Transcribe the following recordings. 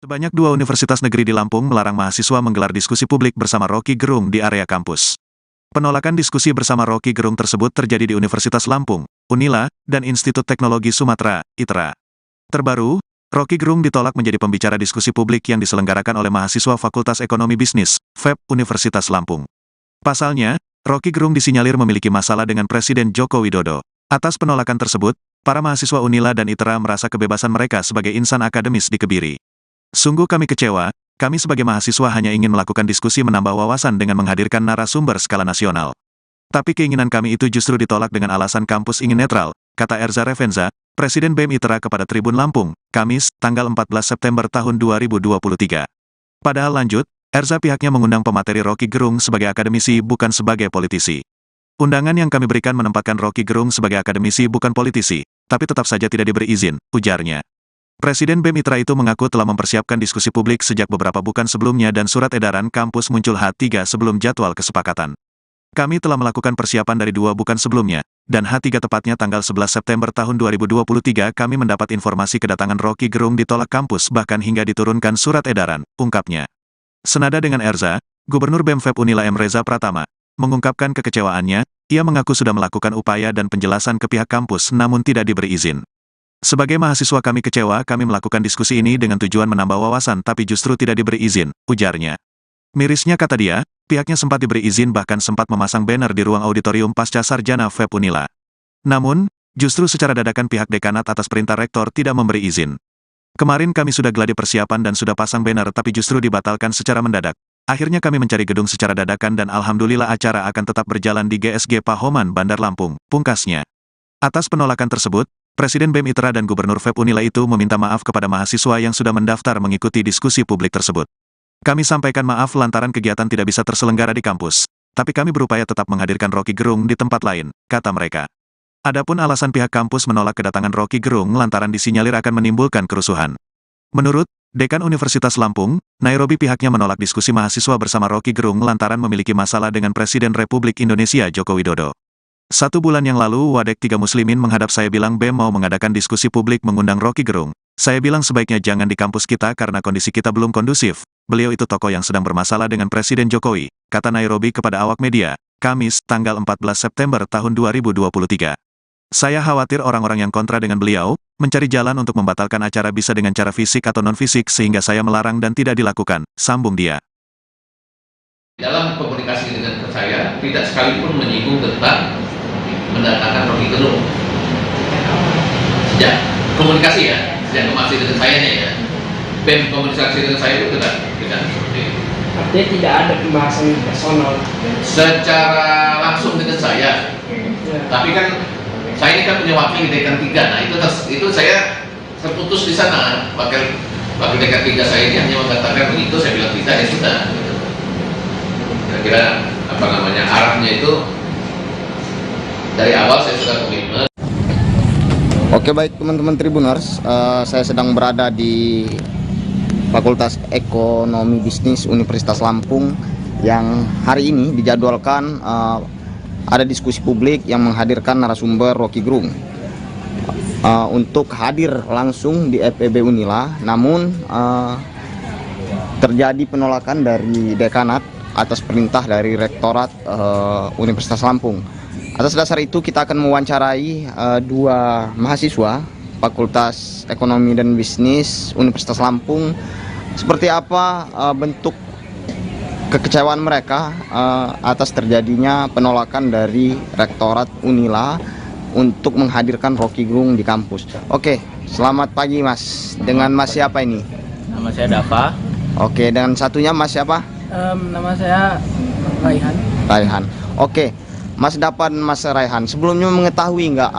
Sebanyak 2 universitas negeri di Lampung melarang mahasiswa menggelar diskusi publik bersama Rocky Gerung di area kampus. Penolakan diskusi bersama Rocky Gerung tersebut terjadi di Universitas Lampung, Unila, dan Institut Teknologi Sumatera, ITERA. Terbaru, Rocky Gerung ditolak menjadi pembicara diskusi publik yang diselenggarakan oleh mahasiswa Fakultas Ekonomi Bisnis, FEB, Universitas Lampung. Pasalnya, Rocky Gerung disinyalir memiliki masalah dengan Presiden Joko Widodo. Atas penolakan tersebut, para mahasiswa Unila dan ITERA merasa kebebasan mereka sebagai insan akademis dikebiri. Sungguh kami kecewa, kami sebagai mahasiswa hanya ingin melakukan diskusi menambah wawasan dengan menghadirkan narasumber skala nasional. Tapi keinginan kami itu justru ditolak dengan alasan kampus ingin netral, kata Erza Revenza, Presiden BEM ITERA kepada Tribun Lampung, Kamis, tanggal 14 September tahun 2023. Padahal lanjut, Erza pihaknya mengundang pemateri Rocky Gerung sebagai akademisi bukan sebagai politisi. Undangan yang kami berikan menempatkan Rocky Gerung sebagai akademisi bukan politisi, tapi tetap saja tidak diberi izin, ujarnya. Presiden BEM ITERA itu mengaku telah mempersiapkan diskusi publik sejak beberapa bulan sebelumnya dan surat edaran kampus muncul H3 sebelum jadwal kesepakatan. Kami telah melakukan persiapan dari 2 bulan sebelumnya, dan H3 tepatnya tanggal 11 September tahun 2023 kami mendapat informasi kedatangan Rocky Gerung ditolak kampus bahkan hingga diturunkan surat edaran, ungkapnya. Senada dengan Erza, Gubernur BEM FEB Unila M. Reza Pratama, mengungkapkan kekecewaannya, ia mengaku sudah melakukan upaya dan penjelasan ke pihak kampus namun tidak diberi izin. Sebagai mahasiswa kami kecewa kami melakukan diskusi ini dengan tujuan menambah wawasan tapi justru tidak diberi izin, ujarnya. Mirisnya kata dia, pihaknya sempat diberi izin bahkan sempat memasang banner di ruang auditorium pasca sarjana FEB Unila. Namun, justru secara dadakan pihak dekanat atas perintah rektor tidak memberi izin. Kemarin kami sudah geladi persiapan dan sudah pasang banner tapi justru dibatalkan secara mendadak. Akhirnya kami mencari gedung secara dadakan dan alhamdulillah acara akan tetap berjalan di GSG Pahoman, Bandar Lampung, pungkasnya. Atas penolakan tersebut, Presiden BEM ITERA dan Gubernur FEB Unila itu meminta maaf kepada mahasiswa yang sudah mendaftar mengikuti diskusi publik tersebut. Kami sampaikan maaf lantaran kegiatan tidak bisa terselenggara di kampus, tapi kami berupaya tetap menghadirkan Rocky Gerung di tempat lain, kata mereka. Adapun alasan pihak kampus menolak kedatangan Rocky Gerung lantaran disinyalir akan menimbulkan kerusuhan. Menurut Dekan Universitas Lampung, Nairobi pihaknya menolak diskusi mahasiswa bersama Rocky Gerung lantaran memiliki masalah dengan Presiden Republik Indonesia Joko Widodo. 1 bulan yang lalu Wadek 3 Muslimin menghadap saya bilang BEM mau mengadakan diskusi publik mengundang Rocky Gerung. Saya bilang sebaiknya jangan di kampus kita karena kondisi kita belum kondusif. Beliau itu tokoh yang sedang bermasalah dengan Presiden Jokowi, kata Nairobi kepada awak media, Kamis, tanggal 14 September tahun 2023. Saya khawatir orang-orang yang kontra dengan beliau, mencari jalan untuk membatalkan acara bisa dengan cara fisik atau non-fisik sehingga saya melarang dan tidak dilakukan, sambung dia. Dalam komunikasi dengan saya, tidak sekalipun menyinggung tentang mendatangkan Rocky Gerung. Sejak komunikasi ya, sejak komunikasi dengan saya ya, BEM komunikasi dengan saya itu tidak seperti itu. Artinya tidak ada pembahasan personal secara langsung dengan saya, tapi kan saya ini kan punya wakil di Dekan 3, nah itu saya terputus di sana. Wakil Dekan 3 saya ini hanya mengatakan begitu, saya bilang tidak, ya sudah. Kira-kira arahnya itu dari awal saya sudah komitmen. Oke, baik teman-teman Tribuners, saya sedang berada di Fakultas Ekonomi Bisnis Universitas Lampung yang hari ini dijadwalkan ada diskusi publik yang menghadirkan narasumber Rocky Gerung untuk hadir langsung di FEB Unila. Namun terjadi penolakan dari dekanat atas perintah dari Rektorat Universitas Lampung. Atas dasar itu kita akan mewawancarai 2 mahasiswa Fakultas Ekonomi dan Bisnis Universitas Lampung seperti apa bentuk kekecewaan mereka atas terjadinya penolakan dari Rektorat Unila untuk menghadirkan Rocky Gerung di kampus. Oke, selamat pagi Mas. Dengan Mas siapa ini? Nama saya Dava. Oke, dan satunya Mas siapa? nama saya Raihan. Raihan. Oke, Mas Dapan, Mas Raihan, sebelumnya mengetahui nggak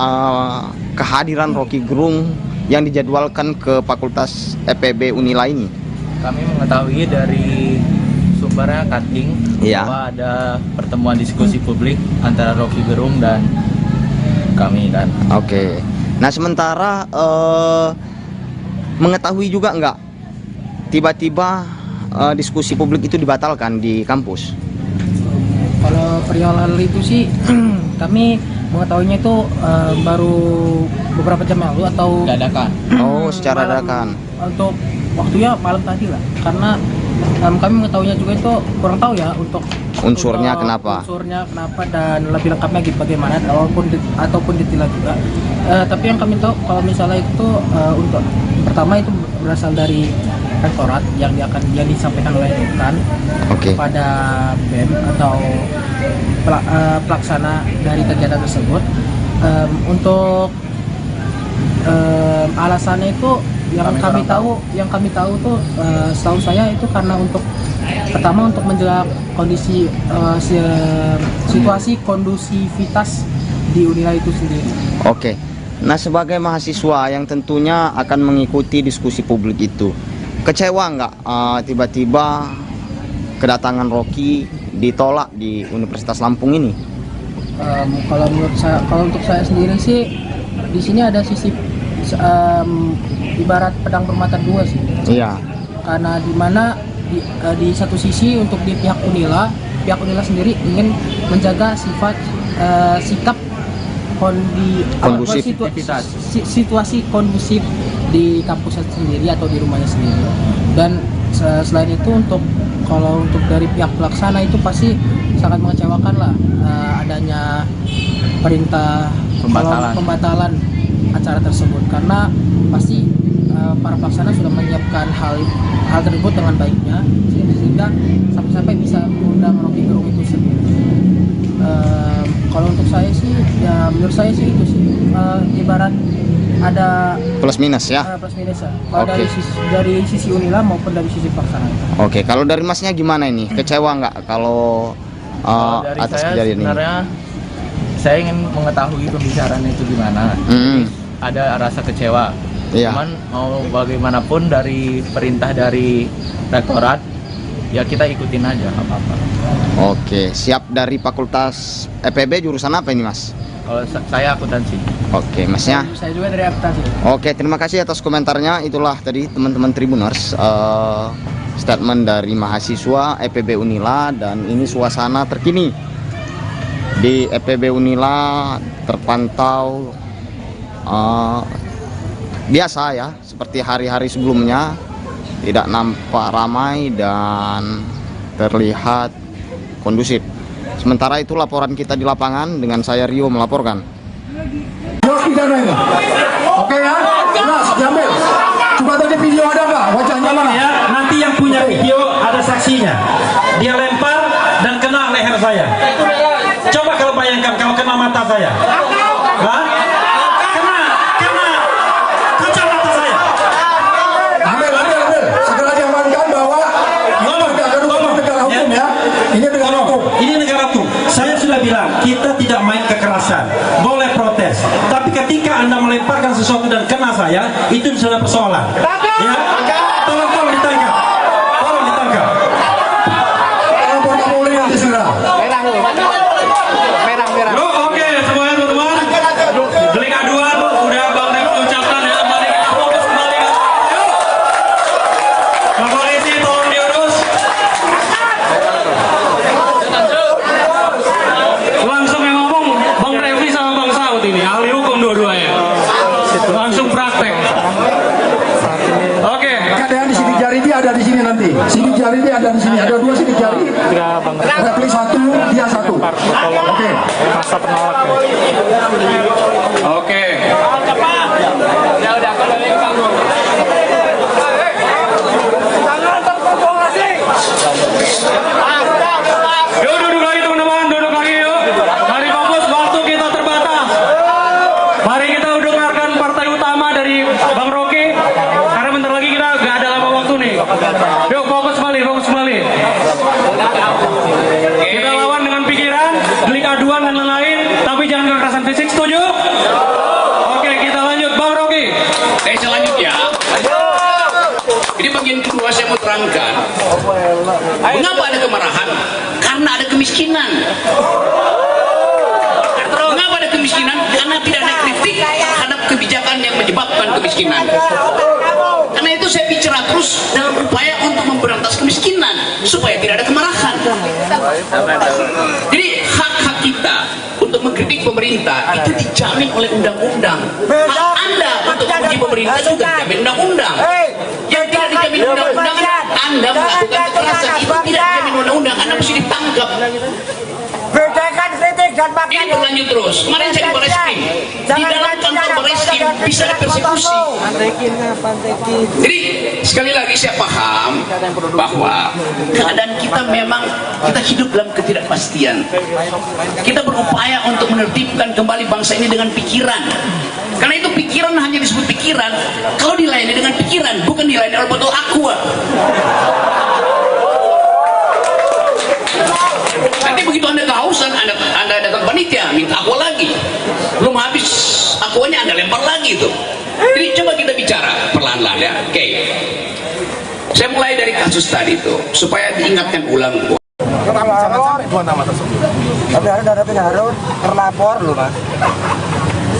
kehadiran Rocky Gerung yang dijadwalkan ke Fakultas FEB Unila ini? Kami mengetahui dari sumbernya Kating bahwa ada pertemuan diskusi publik antara Rocky Gerung dan kami dan. Oke. Nah sementara mengetahui juga nggak tiba-tiba diskusi publik itu dibatalkan di kampus? Kalau perihal hal itu sih kami mengetahuinya itu baru beberapa jam yang lalu atau Dadakan. Oh, secara dadakan. Untuk waktunya malam tadi lah, karena kami mengetahuinya juga itu kurang tahu ya untuk Unsurnya kenapa? Unsurnya kenapa dan lebih lengkapnya gitu bagaimana ataupun detail juga. Tapi yang kami tahu kalau misalnya itu untuk pertama itu berasal dari rektorat yang disampaikan oleh dekan kepada BEM atau pelaksana dari kegiatan tersebut. Untuk alasannya itu yang kami tahu tuh setahu saya itu karena untuk pertama untuk menjaga kondisi situasi kondusivitas di Unila itu sendiri. Oke. Nah, sebagai mahasiswa yang tentunya akan mengikuti diskusi publik itu, kecewa nggak tiba-tiba kedatangan Rocky ditolak di Universitas Lampung ini? Kalau untuk saya sendiri sih di sini ada sisi ibarat pedang bermata dua sih. Iya. Karena dimana di satu sisi untuk di pihak Unila sendiri ingin menjaga sikap situasi kondusif di kampusnya sendiri atau di rumahnya sendiri. Dan selain itu untuk dari pihak pelaksana itu pasti sangat mengecewakan lah adanya perintah pembatalan acara tersebut, karena pasti para pelaksana sudah menyiapkan hal tersebut dengan baiknya sehingga sampai bisa mengundang Rocky Gerung itu sendiri. Kalau untuk saya sih ya menurut saya sih itu sih ibarat ada plus minus ya. Plus minus ya. Kalau dari sisi Unila maupun dari sisi pelaksana. Oke, kalau dari Masnya gimana ini? Kecewa nggak kalau dari atas saya kejadian ini? Sebenarnya saya ingin mengetahui pembicaraan itu gimana. Ada rasa kecewa. Iya. Cuman mau bagaimanapun dari perintah dari rektorat ya kita ikutin aja apa-apa. Oke, siap. Dari Fakultas EPB jurusan apa ini, Mas? Kalau saya akuntansi. Oke, Masnya? Saya juga dari akuntansi. Oke, terima kasih atas komentarnya. Itulah tadi teman-teman Tribuners statement dari mahasiswa EPB Unila, dan ini suasana terkini di EPB Unila terpantau biasa ya, seperti hari-hari sebelumnya, tidak nampak ramai dan terlihat kondusif. Sementara itu laporan kita di lapangan dengan saya Rio melaporkan. Oke ya, jelas diambil. Coba tadi video ada nggak? Wajahnya mana? Ya, nanti yang punya video ada saksinya. Dia lempar dan kena leher saya. Coba kalau bayangkan kalau kena mata saya. Hah? Kena kaca mata saya. Ambil. Segera diamankan bahwa negara hukum ya. Ini negara hukum. Ini negara hukum. Saya sudah bilang kita tidak main kekerasan. Boleh protes. Tapi ketika Anda melemparkan sesuatu dan kena saya, itu sudah persoalan. Ya. Tolong ditangkap. Tolong ditangkap. Lapor Kapolri nanti segera. Oke, semuanya teman-teman. Delik aduan udah Bang Refli ucapkan ya, mari kita fokus kembali. Pak Polisi tolong diurus. Langsung yang ngomong Bang Refli sama Bang Saud ini, ahli hukum dua-duanya. Langsung praktek. Oke. Kadang di sidik jari dia ada di sini nanti. Sidik jari dia ada di sini. Ada 2 sidik jari. Refli 1, dia 1. Oke. Oke. Yuk duduk lagi teman-teman, duduk lagi yuk. Mari fokus, waktu kita terbatas. Mari kita dengarkan partai utama dari Bang Rocky. Karena bentar lagi kita nggak ada lama waktu nih. Yuk fokus kembali. Kita lawan dengan pikiran, delik aduan dan lain-lain, tapi jangan kekerasan fisik. Setuju? Oke, kita lanjut Bang Rocky. Saya lanjut ya. Ini bagian kedua saya mau terangkan. Mengapa ada kemarahan? Karena ada kemiskinan. Mengapa ada kemiskinan? Karena tidak ada kritik terhadap kebijakan yang menyebabkan kemiskinan. Karena itu saya bicara terus dalam upaya untuk memberantas kemiskinan supaya tidak ada kemarahan. Jadi hak-hak kita untuk untuk mengkritik pemerintah itu dijamin oleh undang-undang. Hak Anda untuk memuji pemerintah juga dijamin undang-undang. Yang tidak dijamin undang-undang, Anda melakukan kekerasan itu tidak dijamin undang-undang. Anda mesti ditangkap. Bedakan kritik dan Ini berlanjut terus. Kemarin saya di Barreskrim. Di dalam kantor Barreskrim bisa dipersekusi. Jadi sekali lagi saya paham bahwa keadaan kita memang kita hidup dalam ketidakpastian. Kita berupaya untuk menertibkan kembali bangsa ini dengan pikiran. Karena itu pikiran hanya disebut pikiran kalau dilayani dengan pikiran, bukan dilayani oleh botol aqua. Nanti begitu Anda kehausan, Anda datang panitia minta aqua lagi, belum habis aquanya Anda lempar lagi itu. Jadi coba kita bicara perlahan-lahan ya. Oke. Saya mulai dari kasus tadi itu supaya diingatkan ulang. Jangan sampai 2 nama tersebut. Tapi harus terlapor loh, Mas.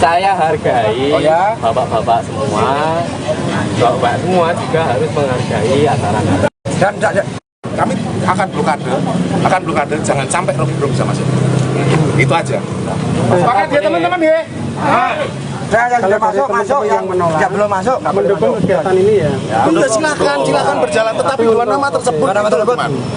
Saya hargai bapak-bapak semua, bapak semua juga harus menghargai acara-acara. Dan kami akan blokade, jangan sampai Rocky Gerung bisa masuk. Itu aja. Sepakat ya teman-teman ya. Saya yang sudah masuk, yang menolak. Yang belum masuk, mendukung kegiatan ini ya. Udah silakan berjalan, tetapi 2 nama tersebut.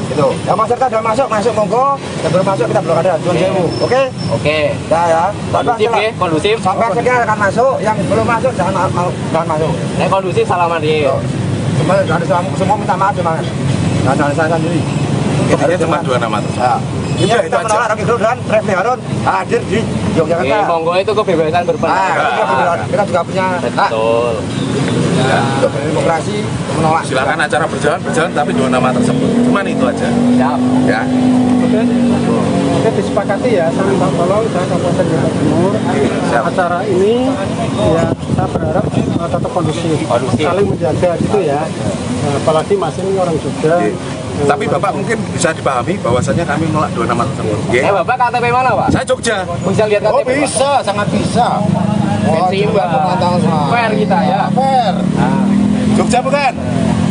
Itu. Yang masyarakat sudah masuk monggo. Yang belum masuk kita blokade. Tuan sewu. Oke? Oke. Ya. Kondusif ya, kondusif. Sampai sekian akan masuk, yang belum masuk jangan masuk. Nah, kondusif salaman dia. Semua minta maaf cuma. Jangan saya sendiri. Ini cuma 2 nama tersebut. Iya, kita menolak Rocky Gerung dan Refli Harun hadir di Yogyakarta. Monggo itu kebebasan berpendapat. Kita juga punya hak Betul. untuk berdemokrasi, menolak. Silakan acara berjalan, tapi 2 nama tersebut. Cuman itu aja. Siap. Ya. Oke, disepakati ya, saya minta tolong saya Kabupaten Jawa Timur. Acara ini ya saya berharap tetap kondusif, saling menjaga gitu ya. Apalagi Mas ini orang Jogja. Tapi Bapak mungkin bisa dipahami bahwasannya kami menolak 2 nama tersebut. Bapak KTP mana, Pak? Saya Jogja. Bisa lihat KTP. Oh bisa, Pak? sangat bisa. Seimbang. Fair kita ya. Fair. Jogja bukan?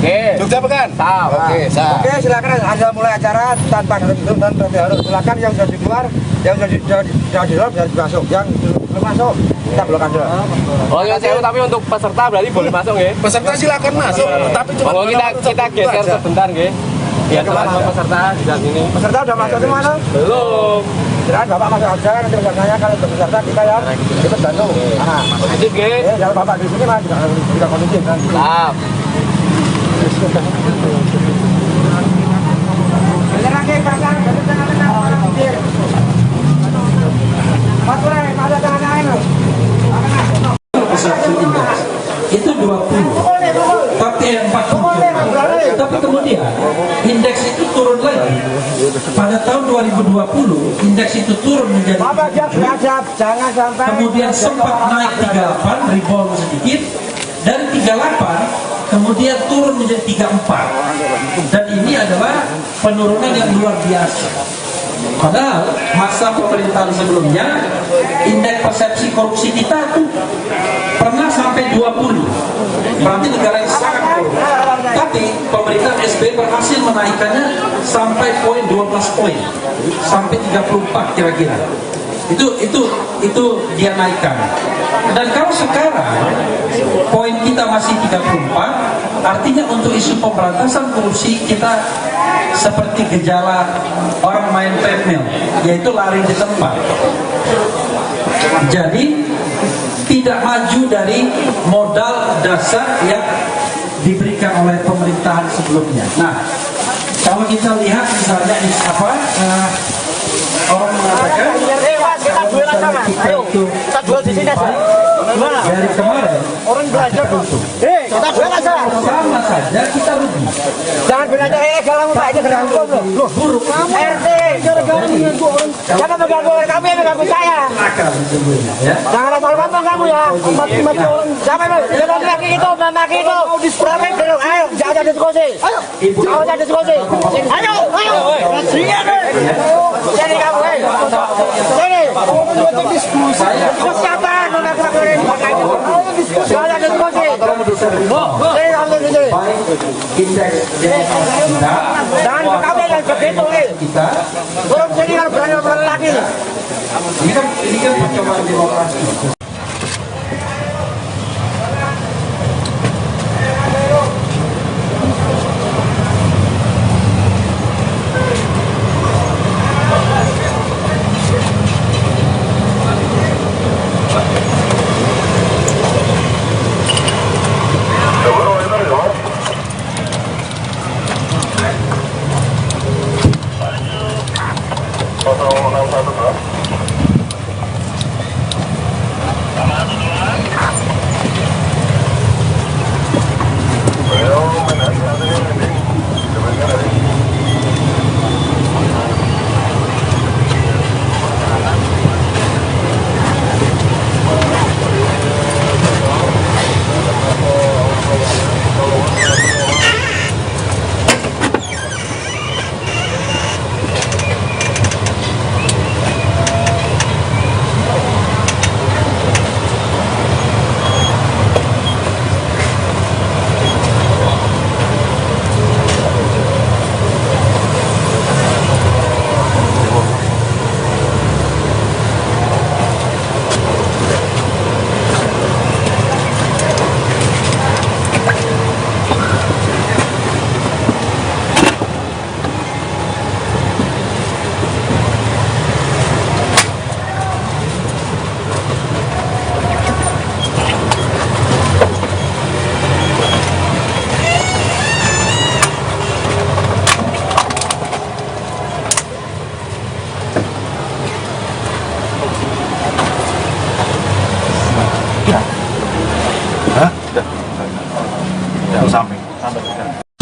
Oke. Jogja bukan? Sah. Oke, silakan Anda mulai acara tanpa harus itu dan Refli Harun. Silakan yang sudah di luar, yang sudah di dalam bisa masuk. Yang belum masuk kita blokade. Oh ya, saya tapi untuk peserta berarti boleh masuk ya? Peserta silakan masuk, tapi cuma kita geser sebentar ya. Biar teman-teman peserta di sini. Peserta sudah masuk di mana? Belum. Silakan Bapak masuk aja, nanti pesertanya kalau untuk peserta kita ya ikut bantu. Kondusif ya? Kalau Bapak di sini mah juga kondusif kan. Siap. Itu 20, tapi 40. Tapi kemudian indeks itu turun lagi. Pada tahun 2020 indeks itu turun menjadi jangan sampai kemudian sempat naik 38, rebound sedikit. Dari 38 kemudian turun menjadi 34, dan ini adalah penurunan yang luar biasa. Padahal masa pemerintahan sebelumnya indeks persepsi korupsi kita tuh pernah sampai 20, berarti negara yang sangat buruk. Tapi pemerintah SBY berhasil menaikkannya sampai poin 12 poin, sampai 34 kira-kira. Itu dia naikkan. Dan kalau sekarang poin kita masih 34, artinya untuk isu pemberantasan korupsi kita seperti gejala orang main treadmill, yaitu lari di tempat. Jadi tidak maju dari modal dasar yang diberikan oleh pemerintahan sebelumnya. Nah, kalau kita lihat misalnya orang mengatakan kita duelan sama. Ayo, kita duel di sini aja. Gimana? Dari kemarin orang belajar. Kita duel aja. Sama saja kita rugi. Jangan belajar kalau Pak itu gerangkum loh. Buruk kamu. RT, gara-gara mengganggu orang. Jangan mengganggu orang kami yang mengganggu saya. Akal sesungguhnya ya. Jangan ngomong kamu ya. Mati orang. Siapa lu? Jangan laki itu, maki itu. Berapa belum? Ayo, jangan diskusi. Ayo. Jangan diskusi. Ayo. Sini. Jadi kamu, sini. Saya siapa? Jangan diskusi. ini. baik indeks demokrasi kita, Jangan berkata yang segitu nih. kita, Turun sini kan berani lagi. ini kan percobaan demokrasi.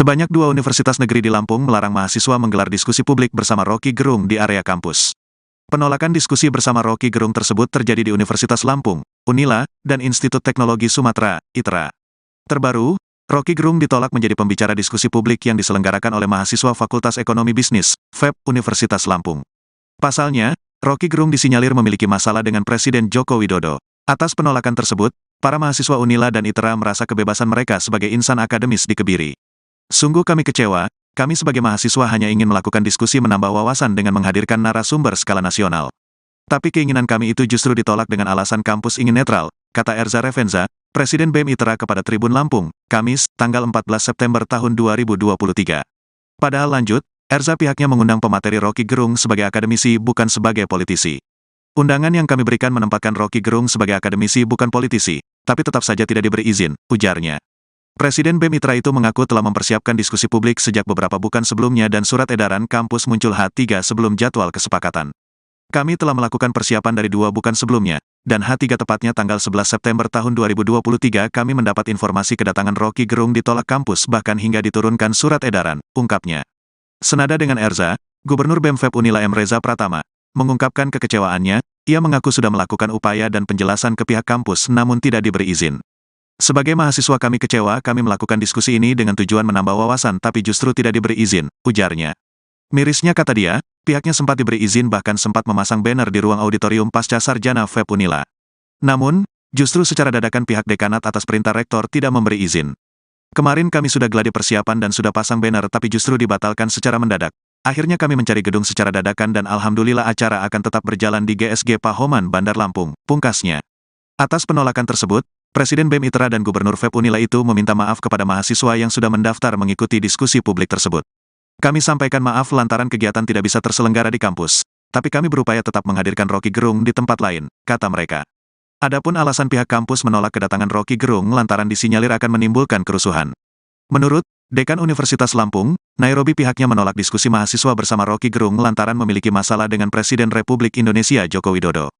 Sebanyak 2 universitas negeri di Lampung melarang mahasiswa menggelar diskusi publik bersama Rocky Gerung di area kampus. Penolakan diskusi bersama Rocky Gerung tersebut terjadi di Universitas Lampung, Unila, dan Institut Teknologi Sumatera, ITERA. Terbaru, Rocky Gerung ditolak menjadi pembicara diskusi publik yang diselenggarakan oleh mahasiswa Fakultas Ekonomi Bisnis, FEB, Universitas Lampung. Pasalnya, Rocky Gerung disinyalir memiliki masalah dengan Presiden Joko Widodo. Atas penolakan tersebut, para mahasiswa Unila dan ITERA merasa kebebasan mereka sebagai insan akademis dikebiri. Sungguh kami kecewa, kami sebagai mahasiswa hanya ingin melakukan diskusi menambah wawasan dengan menghadirkan narasumber skala nasional. Tapi keinginan kami itu justru ditolak dengan alasan kampus ingin netral, kata Erza Revenza, Presiden BEM ITERA kepada Tribun Lampung, Kamis, tanggal 14 September tahun 2023. Padahal lanjut, Erza pihaknya mengundang pemateri Rocky Gerung sebagai akademisi bukan sebagai politisi. Undangan yang kami berikan menempatkan Rocky Gerung sebagai akademisi bukan politisi, tapi tetap saja tidak diberi izin, ujarnya. Presiden BEM ITERA itu mengaku telah mempersiapkan diskusi publik sejak beberapa bulan sebelumnya dan surat edaran kampus muncul H3 sebelum jadwal kesepakatan. Kami telah melakukan persiapan dari 2 bulan sebelumnya, dan H3 tepatnya tanggal 11 September tahun 2023 kami mendapat informasi kedatangan Rocky Gerung ditolak kampus bahkan hingga diturunkan surat edaran, ungkapnya. Senada dengan Erza, Gubernur BEM FEB Unila M. Reza Pratama, mengungkapkan kekecewaannya, ia mengaku sudah melakukan upaya dan penjelasan ke pihak kampus namun tidak diberi izin. Sebagai mahasiswa kami kecewa kami melakukan diskusi ini dengan tujuan menambah wawasan tapi justru tidak diberi izin, ujarnya. Mirisnya kata dia, pihaknya sempat diberi izin bahkan sempat memasang banner di ruang auditorium pasca sarjana FEB Unila. Namun, justru secara dadakan pihak dekanat atas perintah rektor tidak memberi izin. Kemarin kami sudah geladi persiapan dan sudah pasang banner tapi justru dibatalkan secara mendadak. Akhirnya kami mencari gedung secara dadakan dan alhamdulillah acara akan tetap berjalan di GSG Pahoman, Bandar Lampung, pungkasnya. Atas penolakan tersebut, Presiden BEM ITERA dan Gubernur FEB Unila itu meminta maaf kepada mahasiswa yang sudah mendaftar mengikuti diskusi publik tersebut. Kami sampaikan maaf lantaran kegiatan tidak bisa terselenggara di kampus, tapi kami berupaya tetap menghadirkan Rocky Gerung di tempat lain, kata mereka. Adapun alasan pihak kampus menolak kedatangan Rocky Gerung lantaran disinyalir akan menimbulkan kerusuhan. Menurut Dekan Universitas Lampung, Nairobi pihaknya menolak diskusi mahasiswa bersama Rocky Gerung lantaran memiliki masalah dengan Presiden Republik Indonesia Joko Widodo.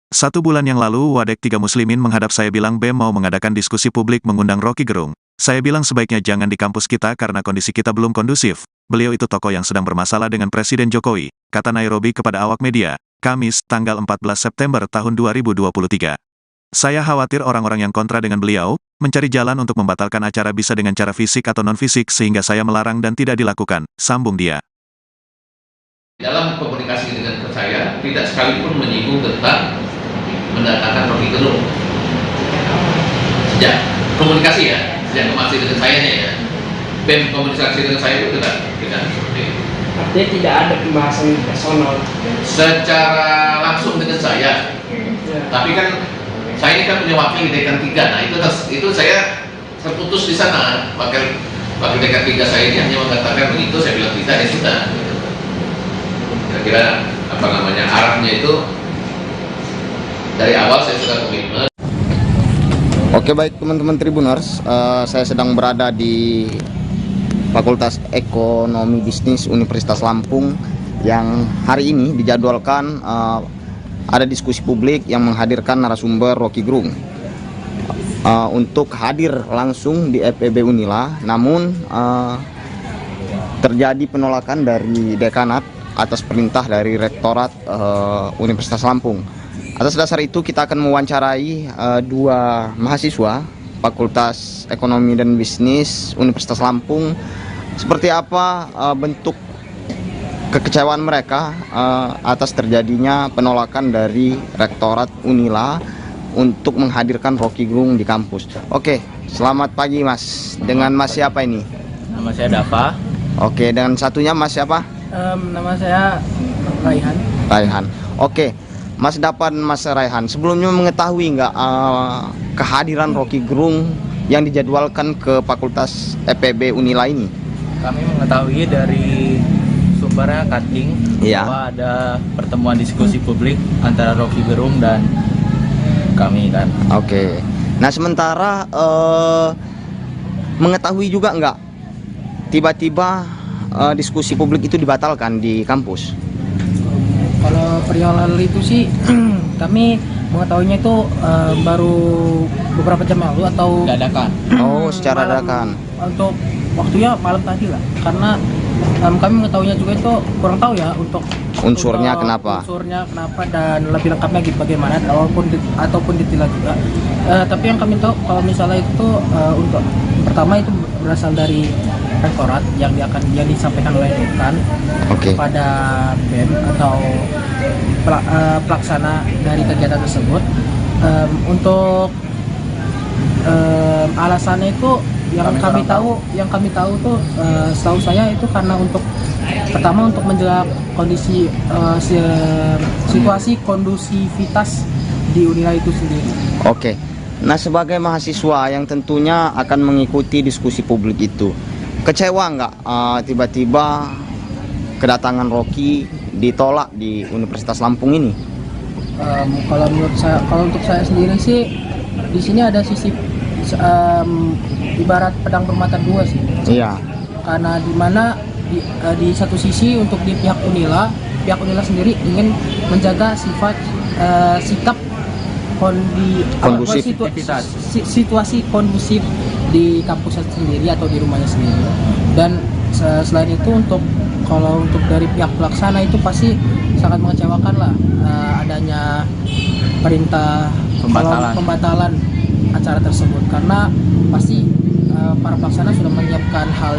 1 bulan yang lalu Wadek 3 Muslimin menghadap saya bilang BEM mau mengadakan diskusi publik mengundang Rocky Gerung. Saya bilang sebaiknya jangan di kampus kita karena kondisi kita belum kondusif. Beliau itu tokoh yang sedang bermasalah dengan Presiden Jokowi, kata Nairobi kepada awak media, Kamis, tanggal 14 September tahun 2023. Saya khawatir orang-orang yang kontra dengan beliau, mencari jalan untuk membatalkan acara bisa dengan cara fisik atau non-fisik sehingga saya melarang dan tidak dilakukan, sambung dia. Dalam komunikasi dengan saya, tidak sekalipun menyinggung tentang mendatangkan Rocky Gerung. Sejak komunikasi ya, yang masih dengan saya ya. BEM komunikasi dengan saya itu tidak seperti itu. Artinya tidak ada pembahasan personal Secara langsung dengan saya. Tapi kan saya ini kan punya wakil di dekan 3. Nah itu saya terputus di sana. Wakil dekan 3 saya ini hanya mengatakan begitu, saya bilang tidak, ya sudah. Kira-kira arahnya itu dari awal saya sudah komitmen. Oke, baik teman-teman Tribuners, saya sedang berada di Fakultas Ekonomi Bisnis Universitas Lampung yang hari ini dijadwalkan ada diskusi publik yang menghadirkan narasumber Rocky Gerung untuk hadir langsung di FEB Unila. Namun terjadi penolakan dari dekanat atas perintah dari Rektorat Universitas Lampung. Atas dasar itu kita akan mewawancarai dua mahasiswa Fakultas Ekonomi dan Bisnis Universitas Lampung. Seperti apa bentuk kekecewaan mereka atas terjadinya penolakan dari Rektorat Unila untuk menghadirkan Rocky Gerung di kampus. Oke, selamat pagi Mas. Dengan Mas siapa ini? Nama saya Dava. Oke, dengan satunya Mas siapa? Nama saya Raihan. Raihan. Oke, Mas Dava dan Mas Raihan, sebelumnya mengetahui nggak kehadiran Rocky Gerung yang dijadwalkan ke Fakultas FEB Unila ini? Kami mengetahui dari sumbernya Kating bahwa ada pertemuan diskusi publik antara Rocky Gerung dan kami kan. Oke. Nah sementara mengetahui juga nggak tiba-tiba diskusi publik itu dibatalkan di kampus? Kalau perihal itu sih kami mengetahuinya itu baru beberapa jam lalu atau dadakan. Oh, secara dadakan. Untuk waktunya malam tadi lah, karena kami mengetahuinya juga itu kurang tahu ya untuk unsurnya kenapa dan lebih lengkapnya gitu bagaimana ataupun detail juga. Tapi yang kami tahu kalau misalnya itu untuk pertama itu berasal dari rektorat yang disampaikan oleh dekan kepada BEM atau pelaksana dari kegiatan tersebut. Untuk alasannya itu yang kami tahu tuh setahu saya itu karena untuk pertama untuk menjaga kondisi situasi kondusivitas di Unila itu sendiri. Oke. Nah sebagai mahasiswa yang tentunya akan mengikuti diskusi publik itu, kecewa nggak tiba-tiba kedatangan Rocky ditolak di Universitas Lampung ini? Kalau untuk saya sendiri sih di sini ada sisi ibarat pedang bermata dua sih. Iya. Karena di satu sisi untuk di pihak Unila sendiri ingin menjaga sikap situasi kondusif di kampusnya sendiri atau di rumahnya sendiri. Dan selain itu untuk dari pihak pelaksana itu pasti sangat mengecewakan lah adanya perintah pembatalan acara tersebut, karena pasti para pelaksana sudah menyiapkan hal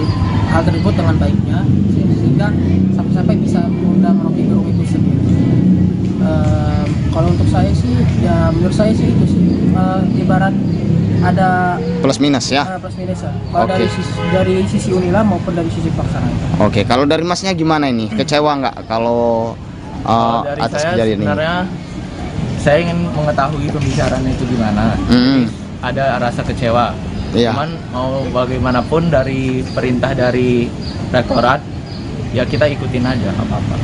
tersebut dengan baiknya sehingga sampai bisa mengundang Rocky Gerung itu sendiri. Kalau untuk saya sih ya menurut saya sih itu sih ibarat ada plus minus ya. Plus minus ya. Kalau dari sisi Unila maupun dari sisi pelaksana. Oke, kalau dari Masnya gimana ini? Kecewa nggak kalau dari atas saya kejadian sebenarnya ini? Saya ingin mengetahui pembicaraan itu gimana. Ada rasa kecewa. Iya. Cuman mau bagaimanapun dari perintah dari rektorat ya kita ikutin aja apa-apa.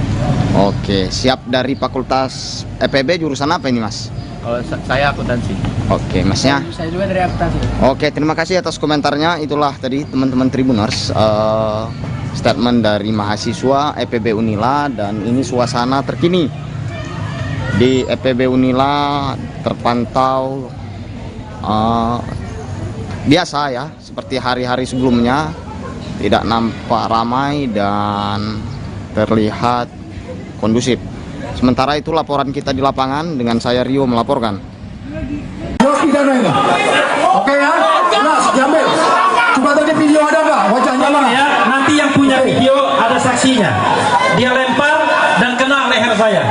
Oke, siap. Dari Fakultas FEB jurusan apa ini Mas? Kalau saya akuntansi. Oke, Masnya? Saya juga dari akuntansi. Oke, terima kasih atas komentarnya. Itulah tadi teman-teman Tribuners statement dari mahasiswa FEB Unila, dan ini suasana terkini di FEB Unila terpantau biasa ya, seperti hari-hari sebelumnya, tidak nampak ramai dan terlihat kondusif. Sementara itu laporan kita di lapangan dengan saya Rio melaporkan. Oke ya, jelas diambil. Coba tadi video ada nggak? Wajahnya mana? Ya, nanti yang punya video ada saksinya. Dia lempar dan kena leher saya.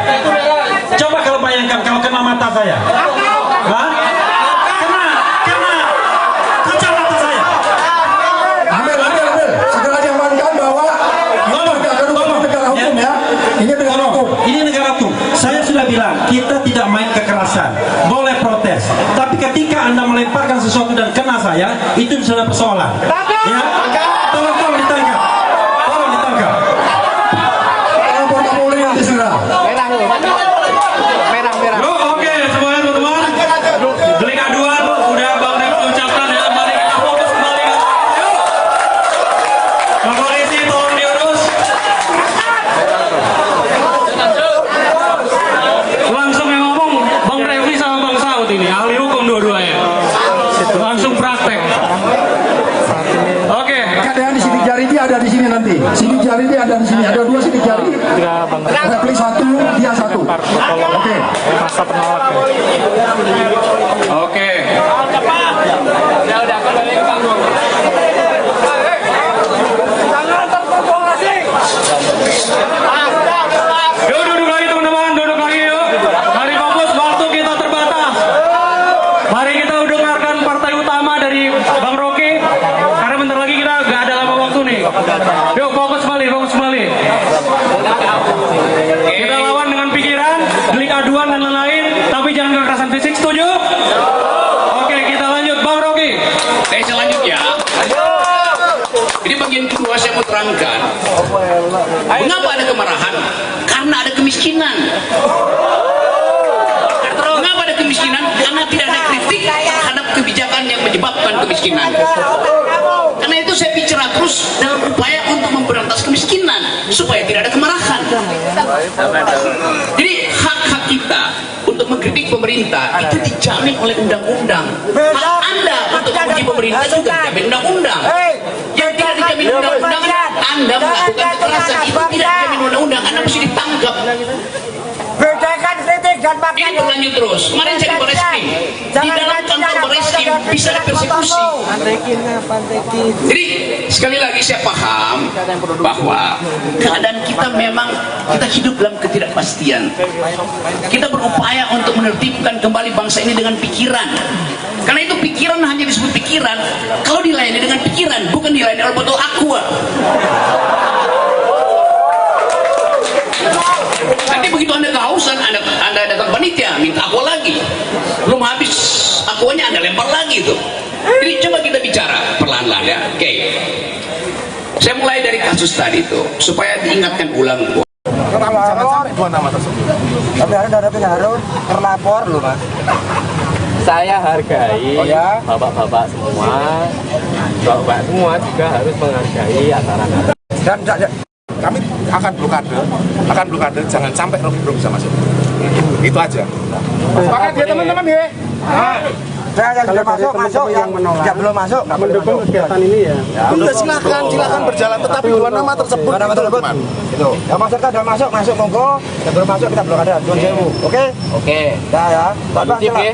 Coba kalau bayangkan kalau kena mata saya. Hah? Kena kacamata saya. itu misalnya persoalan. Ya, tolong ditangkap. Tolong ditangkap. Apa tak boleh nanti sudah? Yuk, oke, semuanya teman-teman. Delik aduan udah Bang Refli ucapkan ya. Mari kita fokus kembali. Yuk. Bang Polisi tolong diurus. Langsung yang ngomong Bang Refli sama Bang Saud ini, ahli hukum dua-duanya. Langsung praktek. Oke. Ada yang di sini jari dia ada di sini nanti. Sini jari dia ada di sini. Ada dua sini jari. Refli satu, dia satu. Oke. Masa penolak. Oke. Udah kembali ke panggung. Yuk duduk lagi teman-teman, duduk lagi yuk. Mari fokus, waktu kita terbatas. Mari kita dengarkan partai utama dari Bang Rocky. Karena bentar lagi kita gak ada lama waktu nih. Yuk fokus kembali, fokus kembali. Kita lawan dengan pikiran, delik aduan dan lain-lain, tapi jangan kekerasan fisik, setuju? Oke, kita lanjut Bang Rocky. Selanjutnya, ini bagian kedua saya mau terangkan. Mengapa ada kemarahan? Karena ada kemiskinan. Mengapa ada kemiskinan? Karena tidak ada kritik terhadap kebijakan yang menyebabkan kemiskinan. Karena itu saya bicara terus dalam upaya untuk memberantas kemiskinan supaya tidak ada kemarahan. Jadi hak-hak kita untuk mengkritik pemerintah itu dijamin oleh undang-undang. Hak Anda untuk memuji pemerintah juga dijamin undang-undang. Yang tidak dijamin undang-undang, Anda melakukan kekerasan itu tidak dijamin undang-undang. Anda mesti ditangkap. Bedakan kritik dan Ini berlanjut terus. Kemarin saya di Barreskrim. Di dalam kantor Barreskrim bisa ada persekusi. Jadi sekali lagi saya paham bahwa keadaan kita memang kita hidup dalam ketidakpastian. Kita berupaya untuk menertibkan kembali bangsa ini dengan pikiran. Karena itu pikiran hanya disebut pikiran kalau dilayani dengan pikiran, bukan dilayani oleh botol aqua. Nanti begitu Anda kehausan, Anda datang panitia minta aqua lagi, belum habis aquanya Anda lempar lagi itu. Jadi coba kita bicara perlahan-lahan ya. Oke. Saya mulai dari kasus tadi itu supaya diingatkan ulang. Jangan sampai dua nama tersebut. Tapi ada Harun terlapor loh Mas. Saya hargai bapak-bapak semua, bapak semua juga harus menghargai acara-acara. Dan kami akan blokade, jangan sampai Rocky Gerung bisa masuk. Itu aja. Sepakat ya teman-teman ya. Yang sudah masuk, yang menolak, yang belum masuk, mendukung kegiatan ini ya. Udah silakan berjalan, tetapi dua nama tersebut. Itu. Yang masyarakat sudah masuk monggo. Yang belum masuk kita blokade. Oke? Oke. Ya.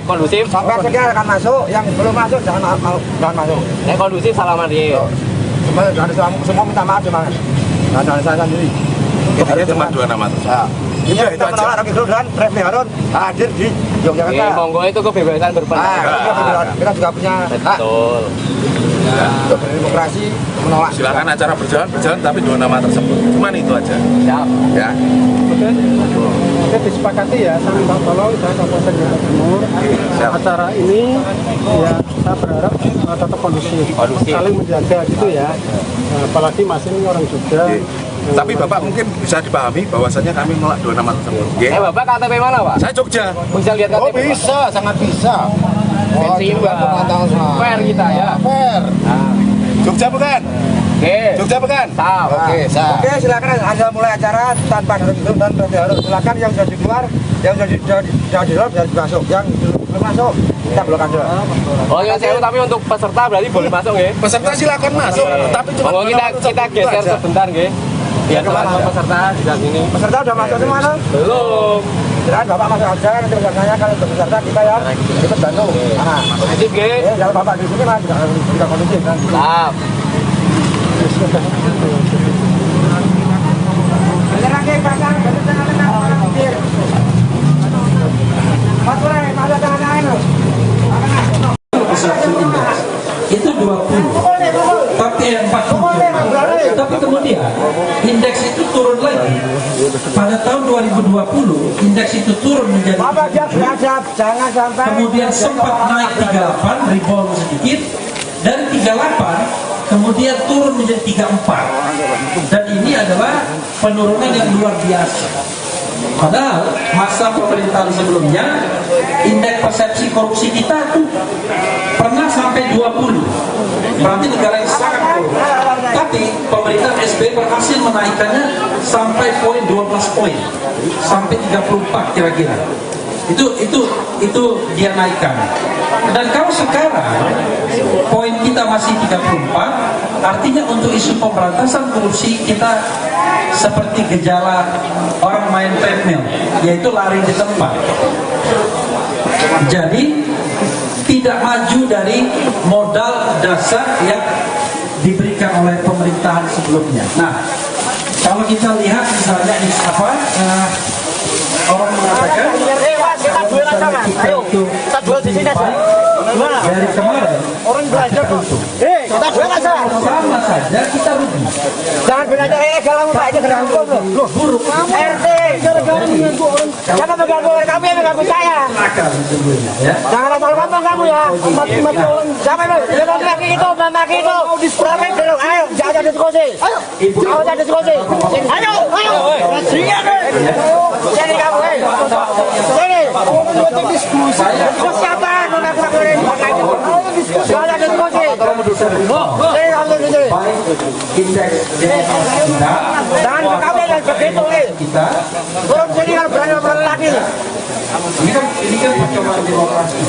Kondusif. Sampai sekian akan masuk, yang belum masuk jangan masuk. Ini kondusif salaman dia. Semua minta maaf cuma. Nah, saya sendiri. Intinya cuma dua nama tersebut. Iya, itu menolak Rocky Gerung dan Refli Harun hadir di Yogyakarta. Monggo itu kebebasan berpendapat. Kita juga punya hak. Betul. Untuk berdemokrasi menolak. Silakan acara berjalan, tapi dua nama tersebut. Cuman itu aja. Siap. Ya. Oke, disepakati ya sama Bang Tolong dan Kabupaten Jawa Timur. Acara ini ya kita berharap tetap kondusif. Saling menjaga gitu ya. Apalagi Mas ini orang Jogja. Tapi Bapak mungkin bisa dipahami bahwasannya kami menolak dua nama tersebut. Bapak KTP mana, Pak? Saya Jogja. Bisa lihat KTP? Oh bisa, sangat bisa. Fair kita ya. Fair. Jogja bukan? Oke. Jogja bukan? Oke, silakan Anda mulai acara tanpa Rocky Gerung dan Refli Harun. Silakan yang sudah di luar, yang sudah di dalam bisa masuk. Yang belum masuk kita blokade. Oh ya, tapi untuk peserta berarti boleh masuk ya? Peserta silakan masuk, tapi cuma kita geser sebentar nggih. Biar teman-teman peserta di sini. Peserta sudah masuk semua? Belum. Silakan Bapak masuk aja, nanti pesertanya kalau peserta kita ya kita bantu. Kondusif nggih. Kalau Bapak di sini Mas juga kondusif kan. Siap. Lagi pasang tengah-tengah orang kecil. Mas Pura, ada tengah-tengah itu 20, tapi 40. Tapi kemudian indeks itu turun lagi. Pada tahun 2020 indeks itu turun menjadi jangan sampai. Kemudian sempat naik 38, rebound sedikit, dari 38 kemudian turun menjadi 34, dan ini adalah penurunan yang luar biasa. Padahal masa pemerintahan sebelumnya indeks persepsi korupsi kita tuh pernah sampai 20, berarti negara yang sangat korup. Tapi pemerintah SBY berhasil menaikkannya sampai poin 12 poin, sampai 34 kira-kira. Itu dia naikkan. Dan kalau sekarang poin kita masih 34, artinya untuk isu pemberantasan korupsi kita seperti gejala orang main treadmill, yaitu lari di tempat. Jadi tidak maju dari modal dasar yang diberikan oleh pemerintahan sebelumnya. Nah, kalau kita lihat misalnya orang mengatakan kita duel di sini aja. Dari kemarin orang belajar kok. Kita duel aja. Sama saja kita rugi. Jangan belajar kalau Pak itu gerangkum loh. Buruk. RT gara-gara mengganggu orang. Siapa mengganggu kami yang mengganggu saya? Ya. Jangan asal ngomong kamu ya. Mati-mati orang. Siapa itu? Laki itu, laki itu. Berapa belum? Ayo, jangan diskusi. Jangan diskusi. Ayo. Sini Sini kamu, Sini. Diskusi apa? Jangan diskusi. Jangan kamu yang begitu kita. Orang sini harus berani lagi. Ini kan percobaan demokrasi.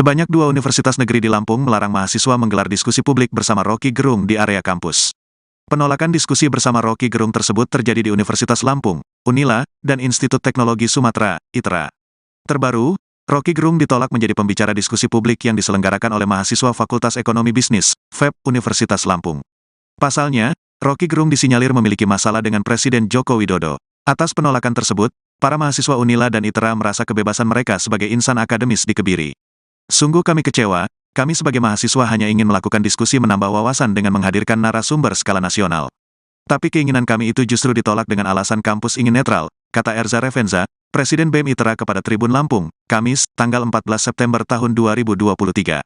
Sebanyak 2 universitas negeri di Lampung melarang mahasiswa menggelar diskusi publik bersama Rocky Gerung di area kampus. Penolakan diskusi bersama Rocky Gerung tersebut terjadi di Universitas Lampung, Unila, dan Institut Teknologi Sumatera, ITERA. Terbaru, Rocky Gerung ditolak menjadi pembicara diskusi publik yang diselenggarakan oleh mahasiswa Fakultas Ekonomi Bisnis, FEB, Universitas Lampung. Pasalnya, Rocky Gerung disinyalir memiliki masalah dengan Presiden Joko Widodo. Atas penolakan tersebut, para mahasiswa Unila dan ITERA merasa kebebasan mereka sebagai insan akademis dikebiri. Sungguh kami kecewa, kami sebagai mahasiswa hanya ingin melakukan diskusi menambah wawasan dengan menghadirkan narasumber skala nasional. Tapi keinginan kami itu justru ditolak dengan alasan kampus ingin netral, kata Erza Revenza, Presiden BEM ITERA kepada Tribun Lampung, Kamis, tanggal 14 September tahun 2023.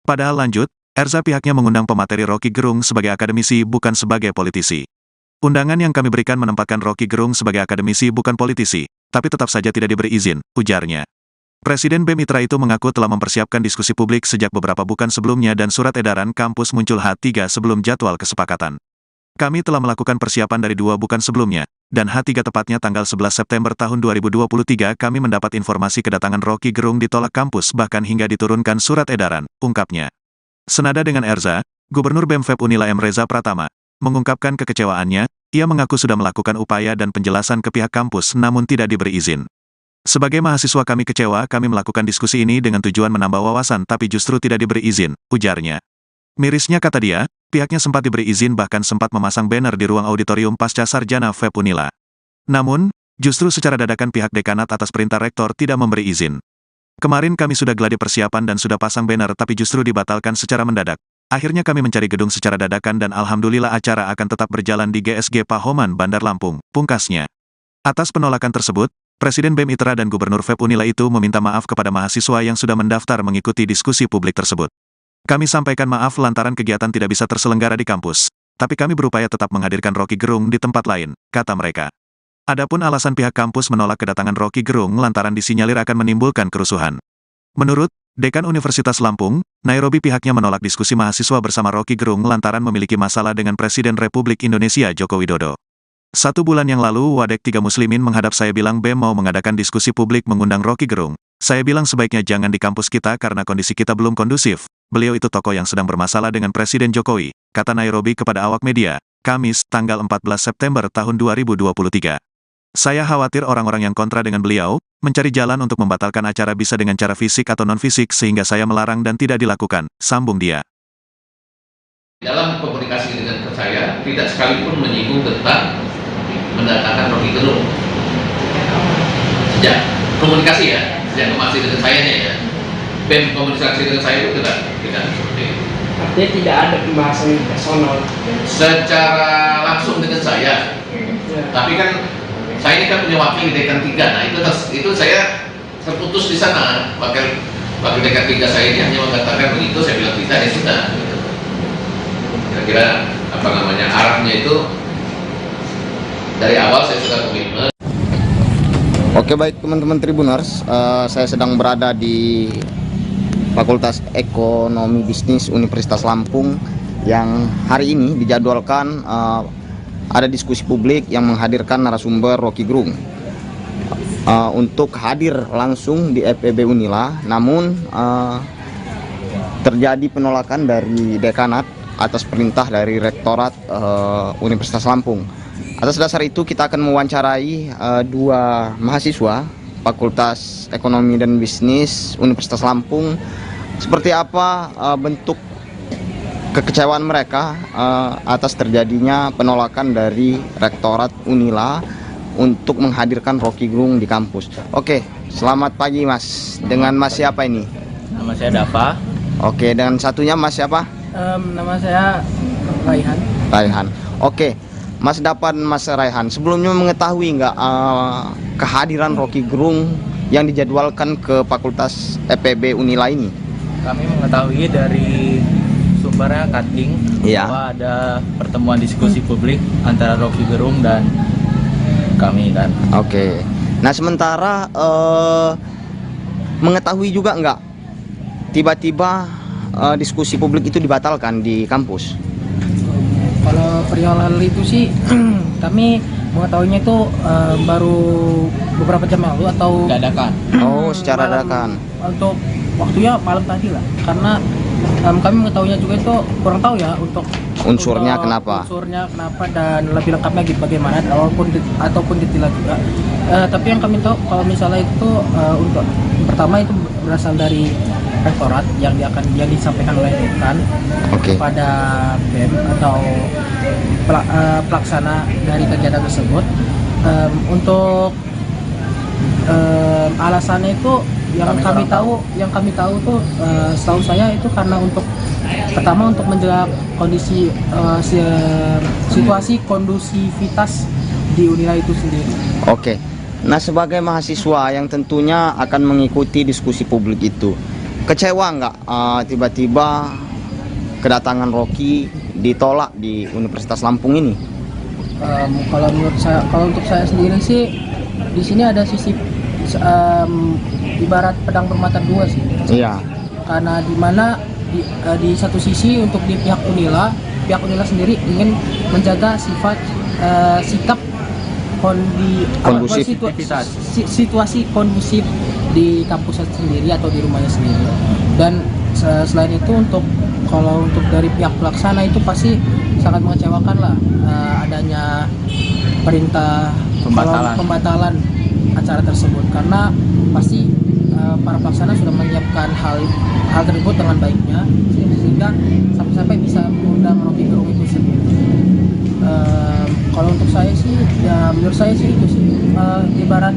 Padahal lanjut, Erza pihaknya mengundang pemateri Rocky Gerung sebagai akademisi bukan sebagai politisi. Undangan yang kami berikan menempatkan Rocky Gerung sebagai akademisi bukan politisi, tapi tetap saja tidak diberi izin, ujarnya. Presiden BEM ITERA itu mengaku telah mempersiapkan diskusi publik sejak beberapa bulan sebelumnya dan surat edaran kampus muncul H3 sebelum jadwal kesepakatan. Kami telah melakukan persiapan dari 2 bulan sebelumnya, dan H3 tepatnya tanggal 11 September tahun 2023 kami mendapat informasi kedatangan Rocky Gerung ditolak kampus bahkan hingga diturunkan surat edaran, ungkapnya. Senada dengan Erza, Gubernur BEM FEB Unila M. Reza Pratama, mengungkapkan kekecewaannya, ia mengaku sudah melakukan upaya dan penjelasan ke pihak kampus namun tidak diberi izin. Sebagai mahasiswa kami kecewa kami melakukan diskusi ini dengan tujuan menambah wawasan tapi justru tidak diberi izin, ujarnya. Mirisnya kata dia, pihaknya sempat diberi izin bahkan sempat memasang banner di ruang auditorium pasca sarjana FEB Unila. Namun, justru secara dadakan pihak dekanat atas perintah rektor tidak memberi izin. Kemarin kami sudah geladi persiapan dan sudah pasang banner tapi justru dibatalkan secara mendadak. Akhirnya kami mencari gedung secara dadakan dan alhamdulillah acara akan tetap berjalan di GSG Pahoman, Bandar Lampung, pungkasnya. Atas penolakan tersebut, Presiden BEM ITERA dan Gubernur FEB Unila itu meminta maaf kepada mahasiswa yang sudah mendaftar mengikuti diskusi publik tersebut. Kami sampaikan maaf lantaran kegiatan tidak bisa terselenggara di kampus, tapi kami berupaya tetap menghadirkan Rocky Gerung di tempat lain, kata mereka. Adapun alasan pihak kampus menolak kedatangan Rocky Gerung lantaran disinyalir akan menimbulkan kerusuhan. Menurut Dekan Universitas Lampung, Nairobi pihaknya menolak diskusi mahasiswa bersama Rocky Gerung lantaran memiliki masalah dengan Presiden Republik Indonesia Joko Widodo. 1 bulan yang lalu Wadek 3 Muslimin menghadap saya bilang BEM mau mengadakan diskusi publik mengundang Rocky Gerung. Saya bilang sebaiknya jangan di kampus kita karena kondisi kita belum kondusif. Beliau itu tokoh yang sedang bermasalah dengan Presiden Jokowi, kata Nairobi kepada awak media, Kamis, tanggal 14 September tahun 2023. Saya khawatir orang-orang yang kontra dengan beliau, mencari jalan untuk membatalkan acara bisa dengan cara fisik atau non-fisik sehingga saya melarang dan tidak dilakukan, sambung dia. Dalam komunikasi dengan saya, tidak sekalipun menyinggung tentang mendatangkan Rocky Gerung. Sejak komunikasi ya, sejak komunikasi dengan saya ya, BEM komunikasi dengan saya itu tidak seperti itu. Artinya tidak ada pembahasan personal Secara langsung dengan saya, tapi kan saya ini kan punya wakil di dekan 3, nah itu saya terputus di sana. Wakil dekan 3 saya ini hanya mengatakan begitu, saya bilang tidak, ya sudah. Kira-kira arahnya itu dari awal saya sudah komitmen. Oke, baik teman-teman Tribuners, saya sedang berada di Fakultas Ekonomi Bisnis Universitas Lampung yang hari ini dijadwalkan ada diskusi publik yang menghadirkan narasumber Rocky Gerung untuk hadir langsung di FEB Unila. Namun terjadi penolakan dari dekanat atas perintah dari Rektorat Universitas Lampung. Atas dasar itu kita akan mewawancarai 2 mahasiswa Fakultas Ekonomi dan Bisnis Universitas Lampung seperti apa bentuk kekecewaan mereka atas terjadinya penolakan dari Rektorat Unila untuk menghadirkan Rocky Gerung di kampus. Oke, selamat pagi Mas. Dengan Mas siapa ini? Nama saya Dapa. Oke, dan satunya Mas siapa? Nama saya Raihan. Raihan. Oke, Mas Dapa dan Mas Raihan, sebelumnya mengetahui nggak kehadiran Rocky Gerung yang dijadwalkan ke Fakultas FEB Unila ini? Kami mengetahui dari sumbernya Kating bahwa ada pertemuan diskusi publik antara Rocky Gerung dan kami kan. Oke. Nah sementara mengetahui juga nggak tiba-tiba diskusi publik itu dibatalkan di kampus? Kalau perihal hal itu sih kami mengetahuinya itu baru beberapa jam yang lalu atau dadakan. Oh, secara dadakan. Untuk waktunya malam tadi lah, karena kami mengetahuinya juga itu kurang tahu ya untuk unsurnya kenapa dan lebih lengkapnya gitu bagaimana ataupun detail juga. Tapi yang kami tahu kalau misalnya itu untuk pertama itu berasal dari rektorat yang disampaikan oleh dekan kepada BEM atau pelaksana dari kegiatan tersebut. Untuk alasannya itu yang kami tahu tuh setahu saya itu karena pertama untuk menjaga kondisi situasi kondusivitas di Unila itu sendiri. Oke. Nah sebagai mahasiswa yang tentunya akan mengikuti diskusi publik itu, kecewa nggak tiba-tiba kedatangan Rocky ditolak di Universitas Lampung ini? Kalau menurut saya, kalau untuk saya sendiri sih di sini ada sisi ibarat pedang bermata dua sih. Iya. Karena di satu sisi untuk di pihak Unila sendiri ingin menjaga sikap situasi kondusif di kampus sendiri atau di rumahnya sendiri. Dan selain itu untuk dari pihak pelaksana itu pasti sangat mengecewakan lah adanya perintah pembatalan acara tersebut, karena pasti para pelaksana sudah menyiapkan hal tersebut dengan baiknya sehingga sampai bisa mengundang Rocky Gerung itu sendiri. Kalau untuk saya sih, ya menurut saya sih itu sih ibarat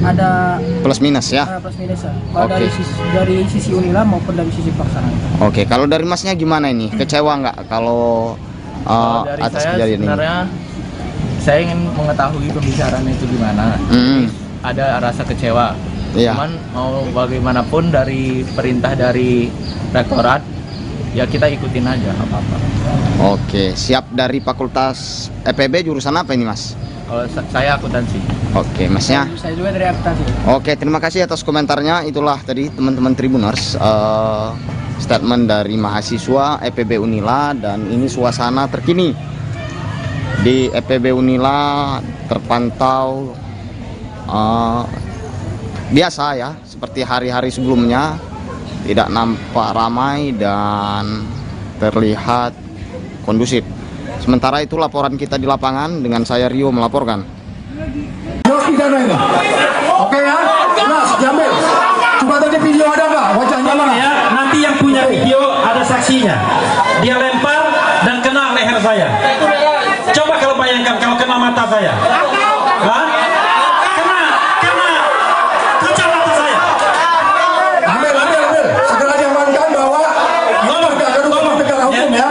ada plus minus ya. Plus minus ya. Kalau dari sisi Unila maupun dari sisi pelaksana. Oke, kalau dari Masnya gimana ini? Kecewa nggak kalau dari atas saya kejadian ini? sebenarnya saya ingin mengetahui pembicaraan itu gimana. Ada rasa kecewa. Iya. Cuman mau bagaimanapun dari perintah dari rektorat, ya kita ikutin aja apa-apa. Oke, siap. Dari Fakultas EPB jurusan apa ini, Mas? Kalau saya akuntansi. Oke, Masnya? Saya juga dari akuntansi. Oke, terima kasih atas komentarnya. Itulah tadi teman-teman Tribuners statement dari mahasiswa EPB Unila, dan ini suasana terkini di EPB Unila terpantau biasa ya, seperti hari-hari sebelumnya, tidak nampak ramai dan terlihat kondusif. Sementara itu laporan kita di lapangan dengan saya Rio melaporkan. Oke ya, jelas Jamil. Coba tadi video ada nggak? Wajahnya mana? Ya, nanti yang punya video ada saksinya. Dia lempar dan kena leher saya. Coba kalau bayangkan kalau kena mata saya. Hah? Kena kaca mata saya. Ambil. Segera diamankan bahwa negara hukum ya.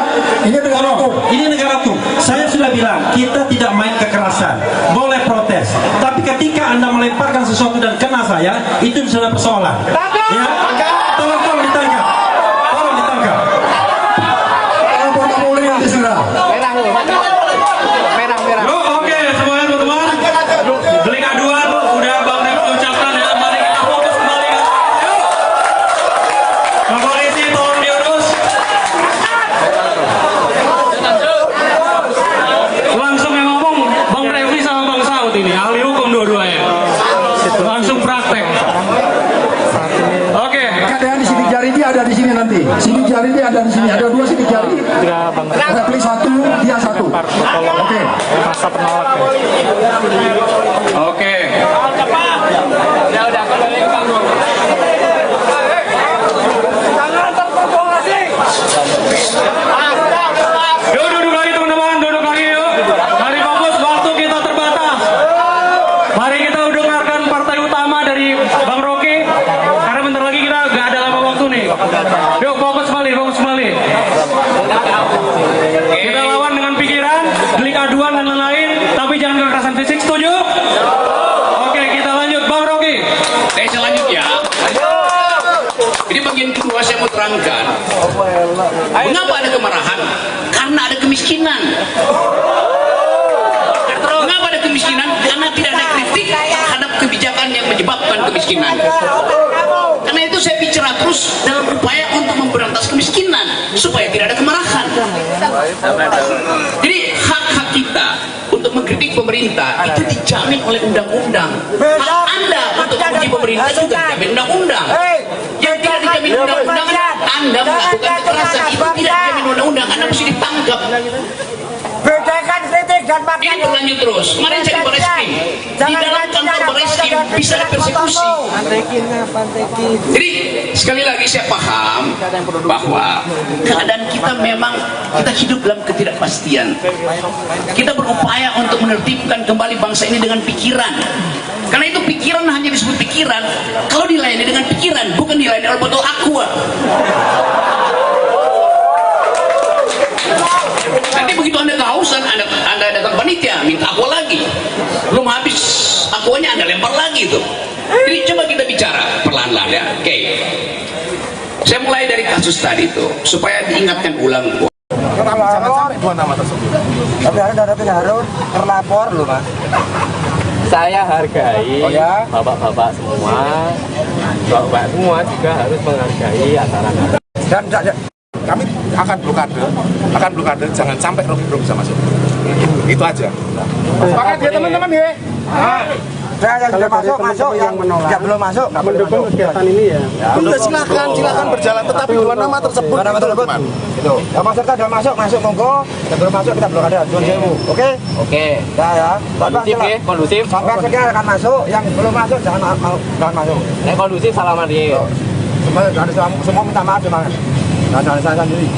Ini negara hukum. Ini negara hukum. Saya sudah bilang kita tidak main kekerasan. Boleh protes. Tapi ketika Anda melemparkan sesuatu dan kena saya, itu sudah persoalan. Ya, tolong ditangkap. Tolong ditangkap. Lapor Kapolri nanti segera. Merah. Oke, semuanya teman-teman. Delik aduan udah Bang Refli ucapkan ya. Mari kita fokus kembali. Pak polisi tolong diurus. Langsung yang ngomong Bang Refli sama Bang Saud ini, ahli hukum dua-duanya. Langsung praktek. Oke. Ada di sidik jari, dia ada di sini nanti. Sidik jari dia ada di sini. Ada 2 sidik jari. Refli 1, dia 1. Oke. Masa penolak ya. Oke. Udah kembali ke Bang. Jangan terprovokasi. Yuk duduk lagi teman-teman, duduk lagi yuk. Mari fokus, waktu kita terbatas. Mari kita dengarkan partai utama dari Bang Rocky, karena bentar lagi kita gak ada lama waktu nih. Yuk fokus kembali. Kita lawan dengan pikiran, delik aduan dan lain-lain, tapi jangan kekerasan fisik, setuju? Oke, kita lanjut Bang Rocky. Selanjutnya, ini bagian kedua saya mau terangkan. Mengapa ada kemarahan? Karena ada kemiskinan. Mengapa ada kemiskinan? Karena tidak ada kritik terhadap kebijakan yang menyebabkan kemiskinan. Karena itu saya bicara terus dalam upaya untuk memberantas kemiskinan supaya tidak ada kemarahan. Jadi hak-hak kita untuk mengkritik pemerintah itu dijamin oleh undang-undang. Hak Anda untuk memuji pemerintah juga dijamin undang-undang. Yang tidak dijamin undang-undang, Anda melakukan kekerasan itu tidak dijamin undang-undang. Anda mesti ditangkap. Bedakan kritik dan maknanya. Ini berlanjut terus. Kemarin saya di Barreskrim. Di dalam kantor Barreskrim bisa ada persekusi. Jadi sekali lagi saya paham bahwa keadaan kita memang kita hidup dalam ketidakpastian. Kita berupaya untuk menertibkan kembali bangsa ini dengan pikiran. Karena itu pikiran hanya disebut pikiran kalau dilayani dengan pikiran, bukan dilayani oleh botol aqua. Nanti begitu Anda kehausan, Anda datang panitia, minta aqua lagi. Belum habis aquanya Anda lempar lagi itu. Jadi coba kita bicara perlahan-lahan ya. Oke. Saya mulai dari kasus tadi itu supaya diingatkan ulang. Jangan sampai 2 nama tersebut. Tapi ada Harun terlapor loh Mas. Saya hargai bapak-bapak semua. Bapak semua juga harus menghargai acara kami. Dan kami akan blokade, jangan sampai Rocky Gerung bisa masuk. Itu aja. Sepakat ya teman-teman ya. Yang sudah masuk, yang menolak, yang belum masuk, mendukung kegiatan ini ya. Udah silakan berjalan, tetapi dua nama tersebut. Itu. Yang peserta sudah masuk monggo. Yang belum masuk kita belum ada. Oke? Oke. Ya. Kondusif ya, kondusif. Sampai sekian akan masuk, yang belum masuk jangan masuk. Kondusif salaman dia. Semua minta maaf semangat. Jangan saya sendiri.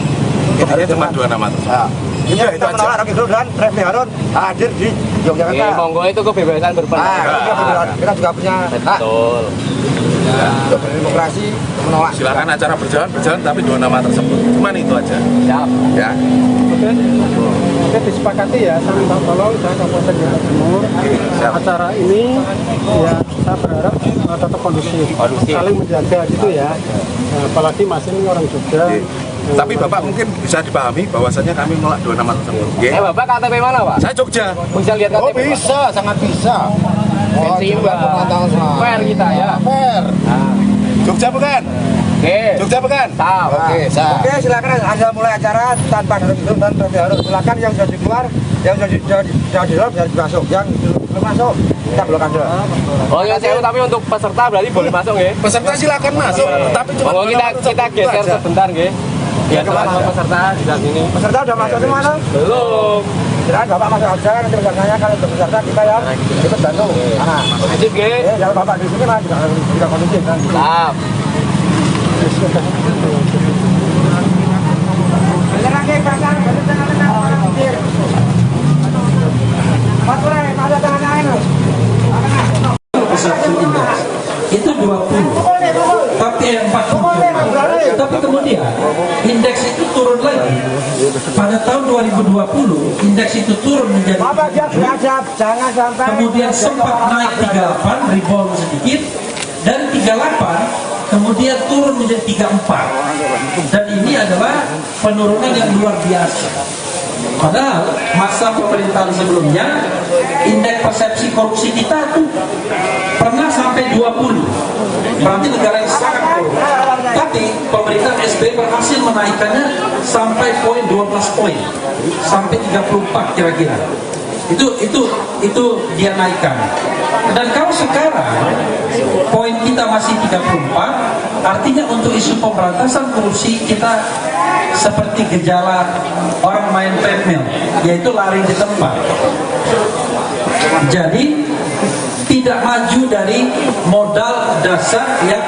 Intinya cuma dua nama tersebut. Ini kita menolak Rocky Gerung dan Refli Harun hadir di Yogyakarta. Monggo itu kebebasan berpendapat. Kita juga punya hak. Betul. Untuk demokrasi menolak. Silakan acara berjalan tapi dua nama tersebut. Cuman itu aja. Siap. Ya. Oke, disepakati ya sama Bang Tolong dan Kapolsek Jakarta Timur. Acara ini ya saya berharap tetap kondusif, saling menjaga gitu ya. Apalagi Mas ini orang Jogja. Tapi Bapak mungkin bisa dipahami bahwasannya kami menolak dua nama tersebut. Bapak KTP mana, Pak? Saya Jogja. Bisa lihat KTP? Oh bisa, sangat bisa. Fair kita ya. Fair. Jogja bukan? Oke. Jogja bukan? Sap. Oke, silakan Anda mulai acara tanpa Rocky Gerung dan Refli Harun. Silakan yang sudah keluar, yang sudah di dalam bisa masuk. Yang belum masuk kita blokade. Oh ya, tapi untuk peserta berarti boleh masuk ya? Peserta silakan masuk, tapi cuma kita geser sebentar ya. Ya, peserta di sini. Peserta udah masuk di mana? Belum. Silakan Bapak masuk aja, nanti pesertanya kalau untuk peserta kita yang ikut bantu. Kondusif ya? Kalau Bapak di sini mah juga kondusif kan. Sap. Persepsi indeks itu 20, tapi 40. Tapi kemudian indeks itu turun lagi. Pada tahun 2020 indeks itu turun menjadi 7, kemudian sempat naik 38, rebound sedikit, dan 38 kemudian turun menjadi 34. Dan ini adalah penurunan yang luar biasa. Padahal masa pemerintahan sebelumnya indeks persepsi korupsi kita tuh pernah sampai 20. Berarti negara yang sangat korup. Tapi pemerintah SBY berhasil menaikkannya sampai poin 12 poin, sampai 34 kira-kira. Itu dia naikkan. Dan kalau sekarang poin kita masih 34, artinya untuk isu pemberantasan korupsi kita seperti gejala orang main treadmill, yaitu lari di tempat. Jadi tidak maju dari modal dasar yang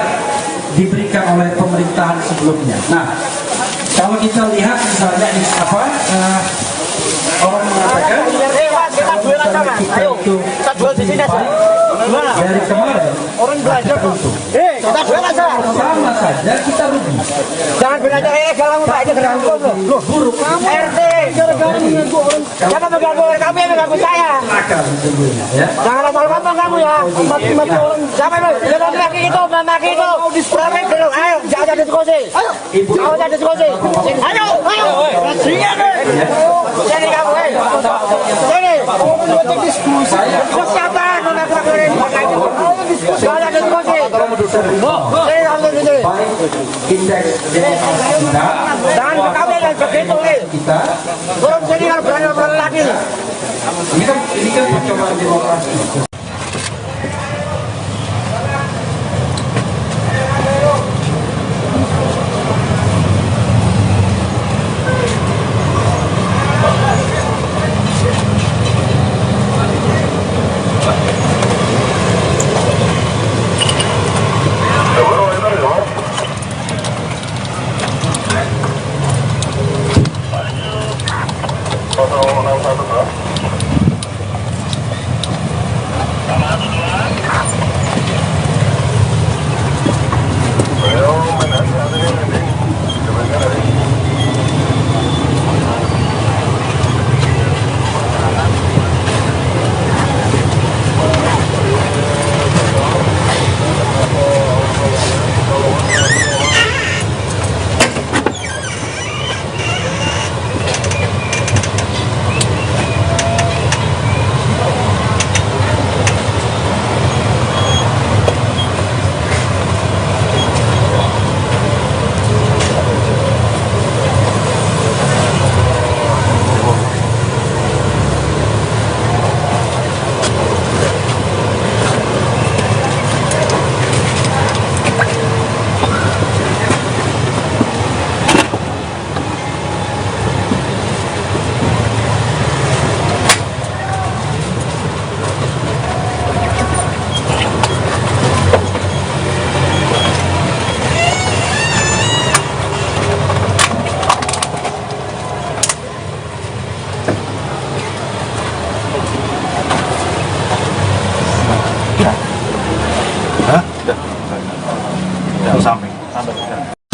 diberikan oleh pemerintahan sebelumnya. Nah, kalau kita lihat misalnya ini orang mengatakan kita duel aja Mas. Ayo, kita duel di sini aja. Gimana? Dari kemarin orang belajar kok. Kita duel aja. Sama saja kita rugi. Jangan belajar ilegal kamu Pak, itu gerakan loh. Buruk. RT gara-gara mengganggu orang. Siapa mengganggu kami yang mengganggu saya? Jangan asal ngomong kamu ya. Mati-mati orang. Siapa itu? Laki itu, maki itu. Berapa belum? Ayo, jangan diskusi. Ayo. Jangan diskusi. Ayo. Sini deh. Sini kamu, sini. Diskusi. Siapa? Diskusi. Jangan diskusi. Sini kamu sini. Indeks demokrasi kita, jangan kamu yang begitu nih. Turun sini kalau berani lagi. Ini kan percobaan demokrasi.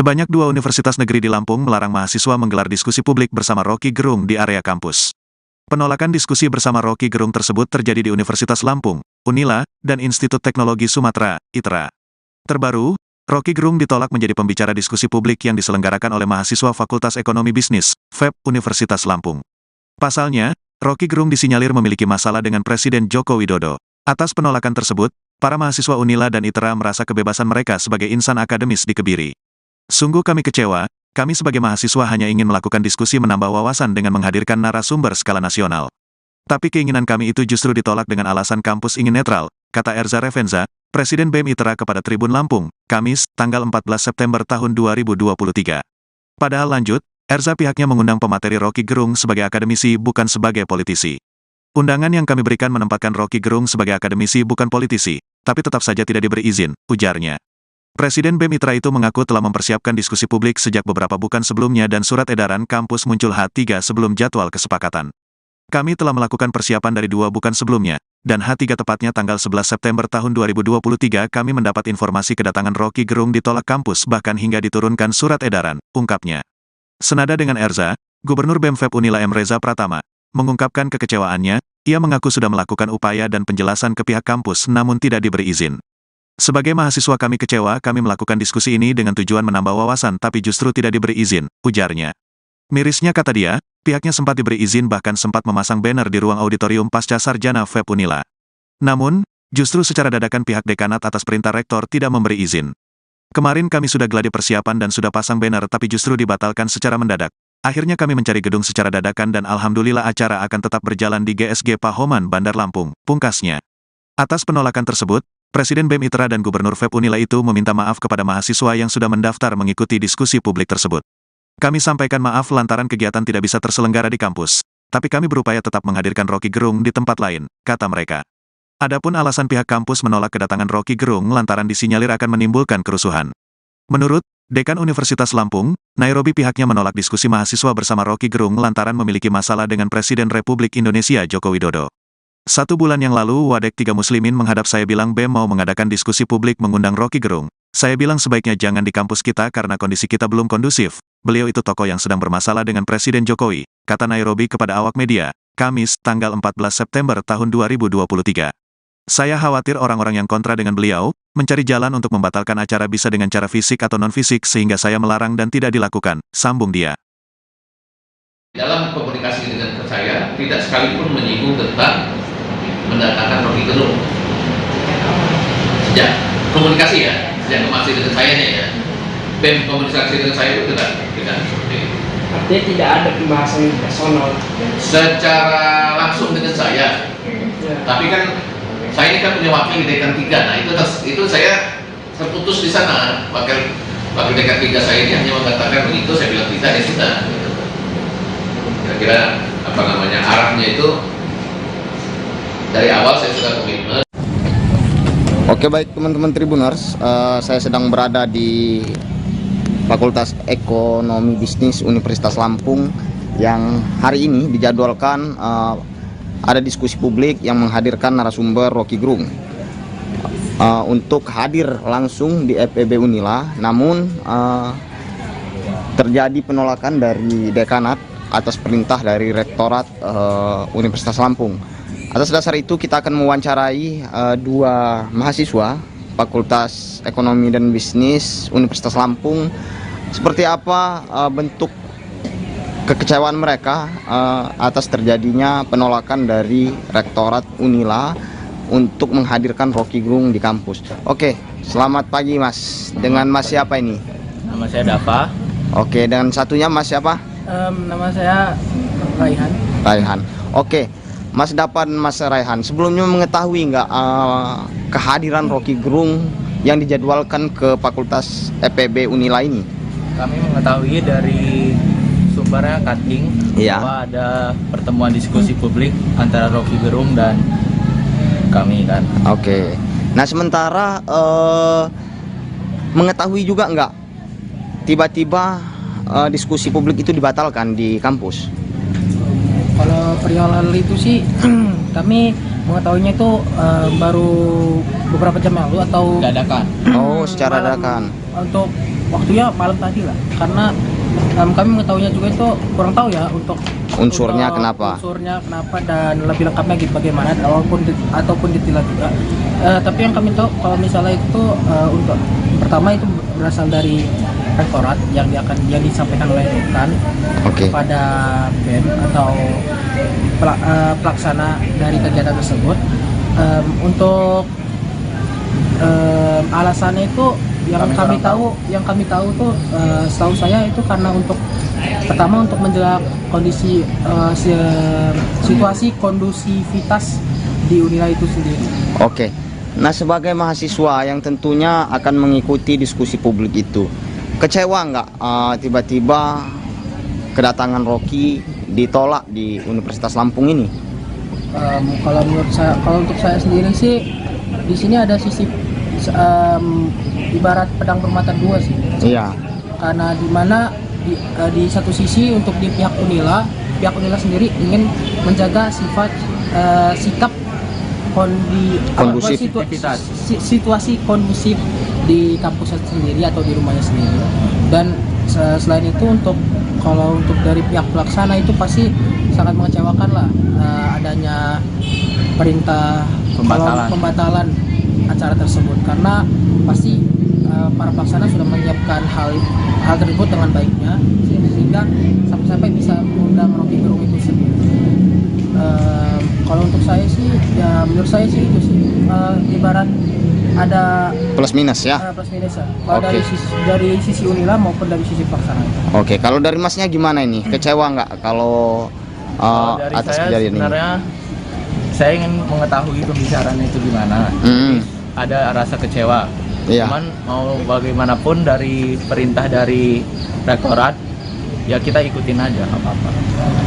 Sebanyak 2 universitas negeri di Lampung melarang mahasiswa menggelar diskusi publik bersama Rocky Gerung di area kampus. Penolakan diskusi bersama Rocky Gerung tersebut terjadi di Universitas Lampung, Unila, dan Institut Teknologi Sumatera, ITERA. Terbaru, Rocky Gerung ditolak menjadi pembicara diskusi publik yang diselenggarakan oleh mahasiswa Fakultas Ekonomi Bisnis, FEB, Universitas Lampung. Pasalnya, Rocky Gerung disinyalir memiliki masalah dengan Presiden Joko Widodo. Atas penolakan tersebut, para mahasiswa Unila dan ITERA merasa kebebasan mereka sebagai insan akademis dikebiri. Sungguh kami kecewa, kami sebagai mahasiswa hanya ingin melakukan diskusi menambah wawasan dengan menghadirkan narasumber skala nasional. Tapi keinginan kami itu justru ditolak dengan alasan kampus ingin netral, kata Erza Revenza, Presiden BEM ITERA kepada Tribun Lampung, Kamis, tanggal 14 September tahun 2023. Padahal lanjut, Erza pihaknya mengundang pemateri Rocky Gerung sebagai akademisi bukan sebagai politisi. Undangan yang kami berikan menempatkan Rocky Gerung sebagai akademisi bukan politisi, tapi tetap saja tidak diberi izin, ujarnya. Presiden BEM ITERA itu mengaku telah mempersiapkan diskusi publik sejak beberapa bulan sebelumnya dan surat edaran kampus muncul H3 sebelum jadwal kesepakatan. Kami telah melakukan persiapan dari 2 bulan sebelumnya, dan H3 tepatnya tanggal 11 September tahun 2023 kami mendapat informasi kedatangan Rocky Gerung ditolak kampus bahkan hingga diturunkan surat edaran, ungkapnya. Senada dengan Erza, Gubernur BEM FEB Unila M. Reza Pratama, mengungkapkan kekecewaannya, ia mengaku sudah melakukan upaya dan penjelasan ke pihak kampus namun tidak diberi izin. Sebagai mahasiswa kami kecewa kami melakukan diskusi ini dengan tujuan menambah wawasan tapi justru tidak diberi izin, ujarnya. Mirisnya kata dia, pihaknya sempat diberi izin bahkan sempat memasang banner di ruang auditorium pasca sarjana FEB Unila. Namun, justru secara dadakan pihak dekanat atas perintah rektor tidak memberi izin. Kemarin kami sudah geladi persiapan dan sudah pasang banner tapi justru dibatalkan secara mendadak. Akhirnya kami mencari gedung secara dadakan dan alhamdulillah acara akan tetap berjalan di GSG Pahoman, Bandar Lampung, pungkasnya. Atas penolakan tersebut, Presiden BEM ITERA dan Gubernur FEB Unila itu meminta maaf kepada mahasiswa yang sudah mendaftar mengikuti diskusi publik tersebut. Kami sampaikan maaf lantaran kegiatan tidak bisa terselenggara di kampus, tapi kami berupaya tetap menghadirkan Rocky Gerung di tempat lain, kata mereka. Adapun alasan pihak kampus menolak kedatangan Rocky Gerung lantaran disinyalir akan menimbulkan kerusuhan. Menurut Dekan Universitas Lampung, Nairobi pihaknya menolak diskusi mahasiswa bersama Rocky Gerung lantaran memiliki masalah dengan Presiden Republik Indonesia Joko Widodo. 1 bulan yang lalu Wadek 3 Muslimin menghadap saya bilang BEM mau mengadakan diskusi publik mengundang Rocky Gerung. Saya bilang sebaiknya jangan di kampus kita karena kondisi kita belum kondusif. Beliau itu tokoh yang sedang bermasalah dengan Presiden Jokowi, kata Nairobi kepada awak media, Kamis, tanggal 14 September tahun 2023. Saya khawatir orang-orang yang kontra dengan beliau, mencari jalan untuk membatalkan acara bisa dengan cara fisik atau non-fisik sehingga saya melarang dan tidak dilakukan, sambung dia. Dalam komunikasi dengan saya, tidak sekalipun menyinggung tentang mendatangkan Rocky Gerung. Sejak komunikasi ya, sejak komunikasi dengan saya ya, BEM komunikasi dengan saya itu tidak seperti itu. Artinya tidak ada pembahasan personal secara langsung dengan saya. Tapi kan saya ini kan punya wakil di dekan 3. Nah itu saya terputus di sana. Wakil dekan 3 saya ini hanya mengatakan begitu, saya bilang tidak ya sudah. Kira-kira arahnya itu dari awal saya sudah komitmen. Oke, baik teman-teman Tribuners, saya sedang berada di Fakultas Ekonomi Bisnis Universitas Lampung yang hari ini dijadwalkan ada diskusi publik yang menghadirkan narasumber Rocky Gerung untuk hadir langsung di FEB Unila. Namun terjadi penolakan dari dekanat atas perintah dari Rektorat Universitas Lampung. Atas dasar itu kita akan mewawancarai 2 mahasiswa Fakultas Ekonomi dan Bisnis Universitas Lampung seperti apa bentuk kekecewaan mereka atas terjadinya penolakan dari Rektorat Unila untuk menghadirkan Rocky Gerung di kampus. Oke, selamat pagi Mas. Dengan Mas siapa ini? Nama saya Dapa. Oke, dan satunya Mas siapa? Nama saya Raihan. Raihan. Oke, Mas Dapa dan Mas Raihan, sebelumnya mengetahui nggak kehadiran Rocky Gerung yang dijadwalkan ke Fakultas FEB Unila ini? Kami mengetahui dari sumbernya Kating bahwa ada pertemuan diskusi publik antara Rocky Gerung dan kami kan. Oke. Nah sementara mengetahui juga nggak tiba-tiba diskusi publik itu dibatalkan di kampus? Kalau perihal hal itu sih kami mengetahuinya itu baru beberapa jam yang lalu atau dadakan. Oh, secara dadakan. Untuk waktunya malam tadi lah, karena kami mengetahuinya juga itu kurang tahu ya untuk unsurnya kenapa dan lebih lengkapnya gitu bagaimana ataupun detail juga. Tapi yang kami tahu kalau misalnya itu untuk pertama itu berasal dari rektorat yang disampaikan oleh Dekan kepada BEM atau pelaksana dari kegiatan tersebut. Untuk alasannya itu yang kami tahu tuh setahu saya itu karena pertama untuk menjaga kondisi situasi kondusivitas di Unila itu sendiri. Oke. Nah, sebagai mahasiswa yang tentunya akan mengikuti diskusi publik itu, kecewa nggak tiba-tiba kedatangan Rocky ditolak di Universitas Lampung ini? Kalau untuk saya sendiri sih di sini ada sisi ibarat pedang bermata dua sih. Iya. Karena di satu sisi untuk di pihak Unila sendiri ingin menjaga sikap situasi kondusif di kampusnya sendiri atau di rumahnya sendiri. Dan selain itu kalau untuk dari pihak pelaksana itu pasti sangat mengecewakan lah adanya perintah pembatalan acara tersebut, karena pasti para pelaksana sudah menyiapkan hal tersebut dengan baiknya sehingga sampai bisa mengundang Rocky Gerung itu sendiri. Kalau untuk saya sih ya menurut saya sih itu sih ibarat ada plus minus ya. Plus minus ya. Kalau dari sisi Unila maupun dari sisi pelaksana. Oke, kalau dari Masnya gimana ini? Kecewa nggak kalau dari atas saya kejadian ini? Sebenarnya saya ingin mengetahui pembicaraan itu gimana. Ada rasa kecewa. Iya. Cuman mau bagaimanapun dari perintah dari rektorat ya kita ikutin aja apa-apa.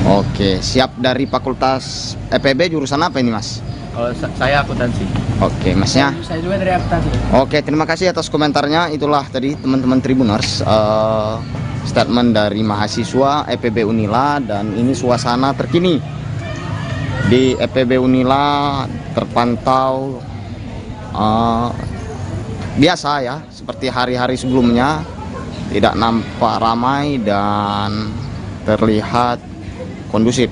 Oke, siap. Dari Fakultas EPB jurusan apa ini, Mas? Kalau saya akuntansi. Oke, Masnya? Saya juga dari akuntansi. Oke, terima kasih atas komentarnya. Itulah tadi teman-teman Tribuners statement dari mahasiswa EPB Unila, dan ini suasana terkini di EPB Unila terpantau biasa ya, seperti hari-hari sebelumnya, tidak nampak ramai dan terlihat kondusif.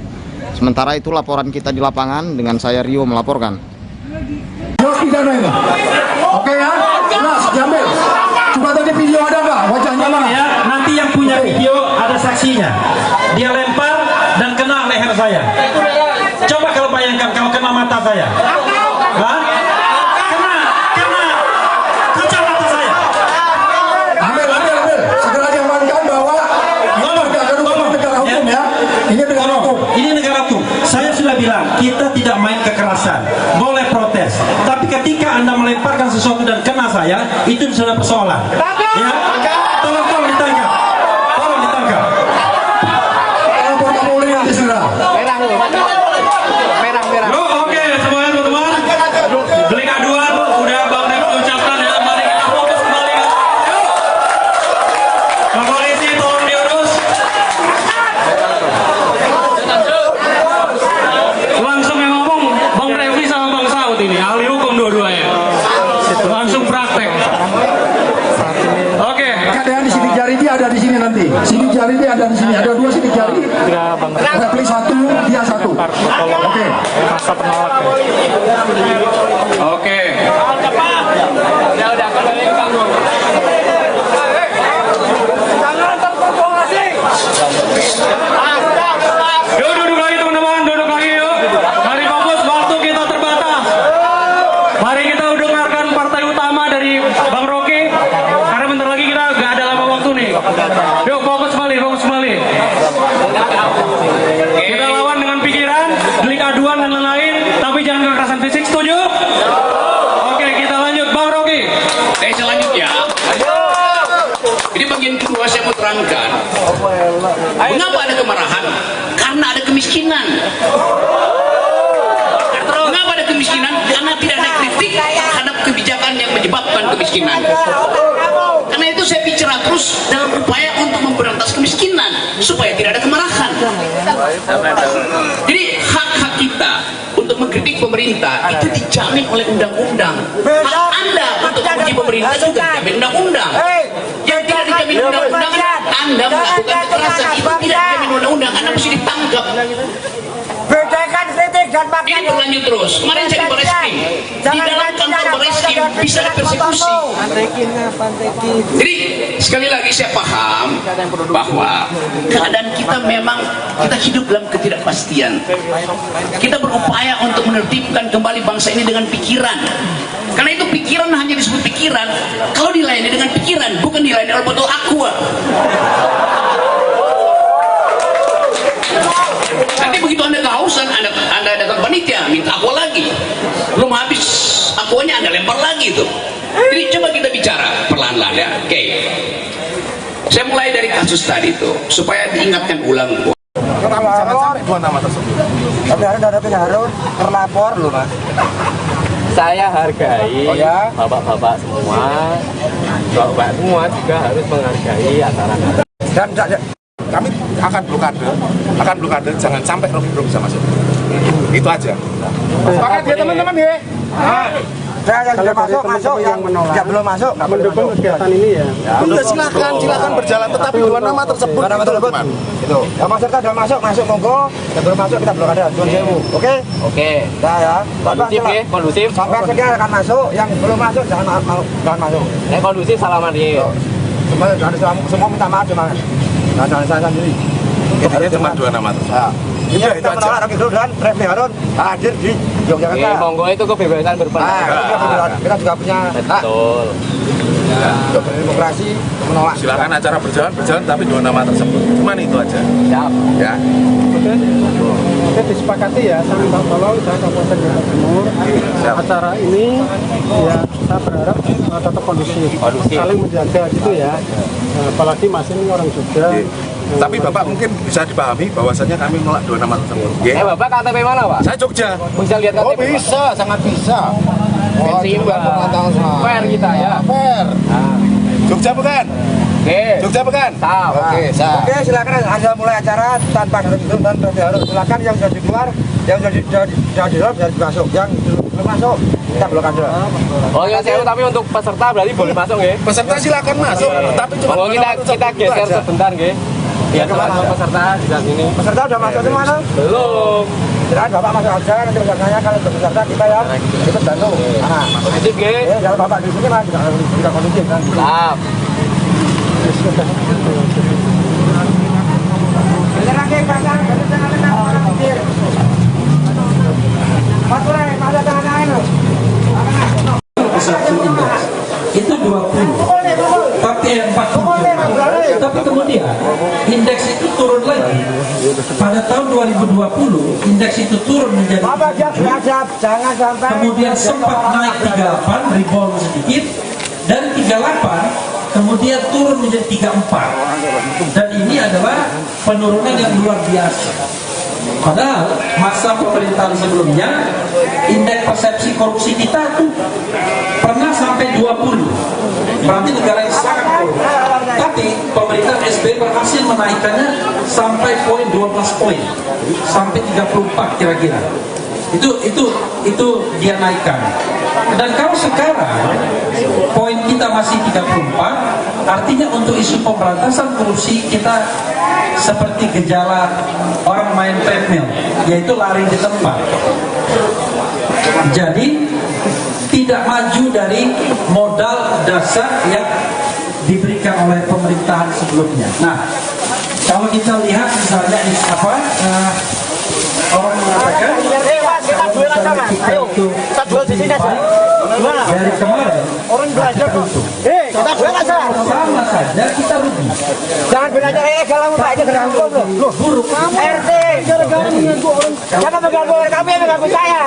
Sementara itu laporan kita di lapangan dengan saya Rio melaporkan. Oke ya, Mas Jamil. Coba tadi video ada nggak? Wajahnya mana? Ya, nanti yang punya video ada saksinya. Dia lempar dan kena leher saya. Coba kalau bayangkan kalau kena mata saya. Hah? Kena mata saya. Ambil. Segera diamankan bahwa negara hukum ya. Ini negara hukum. Ini negara hukum. Saya sudah bilang kita tidak main kekerasan. Boleh protes. Tapi ketika Anda melemparkan sesuatu dan kena saya, itu sudah persoalan. Ya, tolong ditangkap. Tolong ditangkap. Lapor Kapolri nanti segera. Merah. Oke, semuanya teman-teman. Delik aduan udah Bang Dev ucapkan ya. Mari kita fokus kembali. Pak polisi tolong diurus. Langsung yang ngomong Bang Refli sama Bang Saud ini, ahli hukum dua-duanya. Langsung praktek. Oke. Kadang di sidik jari dia ada di sini nanti. Sidik jari dia ada di sini. Ada 2 sidik jari. Refli 1, dia 1. Oke. Masa penolak. Oke. Udah kembali ke kantor. Jangan terprovokasi. Yuk duduk lagi teman-teman, duduk lagi yuk. Mari fokus, waktu kita terbatas. Mari kita dengarkan partai utama dari Bang Rocky, karena bentar lagi kita gak ada lama waktu nih. Yuk fokus kembali. Kita lawan dengan pikiran, delik aduan dan lain-lain, tapi jangan kekerasan fisik, setuju? Oke, kita lanjut Bang Rocky. Selanjutnya, ini bagian kedua saya mau terangkan. Mengapa ada kemarahan? Karena ada kemiskinan. Mengapa ada kemiskinan? Karena tidak ada kritik terhadap kebijakan yang menyebabkan kemiskinan. Karena itu saya bicara terus dalam upaya untuk memberantas kemiskinan supaya tidak ada kemarahan. Jadi hak-hak kita untuk mengkritik pemerintah itu dijamin oleh undang-undang. Hak Anda untuk memuji pemerintah juga dijamin undang-undang. Yang tidak dijamin undang-undangan Anda melakukan kekerasan itu tidak dijamin undang-undang, Anda mesti ditangkap. Bedakan kritik dan makan. Ini berlanjut terus. Kemarin saya di Barreskrim, di dalam kantor Barreskrim bisa dipersekusi. Jadi sekali lagi saya paham bahwa keadaan kita memang kita hidup dalam ketidakpastian. Kita berupaya untuk menertibkan kembali bangsa ini dengan pikiran. Karena itu pikiran hanya disebut pikiran kalau dilayani dengan pikiran, bukan dilayani oleh botol aqua. Nanti begitu Anda kehausan, Anda datang panitia minta aqua lagi, belum habis aquanya Anda lempar lagi itu. Jadi coba kita bicara perlahan-lahan ya. Oke. Saya mulai dari kasus tadi itu supaya diingatkan ulang. Jangan sampai 2 nama tersebut. Tapi harus terlapor loh, Mas. Saya hargai bapak-bapak semua, bapak semua juga harus menghargai acara-acara. Dan kami akan blokade, jangan sampai Rocky Gerung bisa masuk. Itu aja. Sepakat ya teman-teman ya. Saya yang sudah masuk, yang tidak belum masuk, mendukung kegiatan ini ya. Udah silakan berjalan, tetapi 2 nama tersebut. Itu. Yang peserta sudah masuk monggo. Yang belum masuk kita blokade. Tuan sewu. Oke? Oke. Nah ya. Kondusif ya, kondusif. Sampai sekian akan masuk. Yang belum masuk jangan masuk. Kondusif salaman dia. Semua minta maaf cuma. Jangan saya sendiri. Ini cuma 2 nama tersebut. Iya, kita menolak Rocky Gerung dan Refli Harun hadir di Yogyakarta. Monggo itu kebebasan berpendapat. Kita juga punya hak. Betul. Untuk berdemokrasi, menolak. Silakan acara berjalan, tapi 2 nama tersebut. Cuman itu aja. Siap. Ya. Oke, disepakati ya sama Bang Tolong dan Kabupaten Jawa Timur. Acara ini ya saya berharap tetap kondusif, saling menjaga gitu ya. Apalagi Mas ini orang Jogja. Tapi Bapak mungkin bisa dipahami bahwasannya kami menolak 2 nama tersebut. Bapak KTP mana, Pak? Saya Jogja. Bisa lihat KTP? Oh bisa, sangat bisa. Seimbang. Fair kita ya. Fair. Jogja bukan? Oke. Jogja bukan? Sah. Oke, silakan Anda mulai acara tanpa harus itu dan harus silakan yang sudah di luar, yang sudah di dalam harus masuk, yang belum masuk kita blokade. Oh ya, tapi untuk peserta berarti boleh masuk ya? Peserta silakan masuk, tapi cuma kita geser sebentar ya. Biar peserta di sini. Peserta udah masuk di mana? Belum. Silakan Bapak masuk aja, nanti pesertanya kalau peserta kita ya ikut bantu. Nah, kondusif ya? Kalau Bapak di sini mah juga kondusif kan. Siap. Itu 20, tapi 40. Tapi kemudian indeks itu turun lagi. Pada tahun 2020 indeks itu turun menjadi jangan sampai kemudian sempat naik 38, rebound sedikit, dan 38 kemudian turun menjadi 34. Dan ini adalah penurunan yang luar biasa. Padahal masa pemerintahan sebelumnya indeks persepsi korupsi kita tuh pernah sampai 20. Berarti negara yang sangat korup. Tapi pemerintah SBY berhasil menaikkannya sampai poin 12 poin, sampai 34 kira-kira. Itu dia naikkan. Dan kalau sekarang poin kita masih 34, artinya untuk isu pemberantasan korupsi kita seperti gejala orang main treadmill, yaitu lari di tempat. Jadi tidak maju dari modal dasar yang diberikan oleh pemerintahan sebelumnya. Nah, kalau kita lihat misalnya orang mengatakan kita duel sama. Ayo, kita duel di sini aja. Dari kemarin orang belajar. Kita duel aja. Sama saja kita rugi. Jangan belajar kalau Pak itu gerangkum loh. Buruk kamu. RT gara-gara mengganggu orang. Jangan mengganggu orang kami yang mengganggu saya.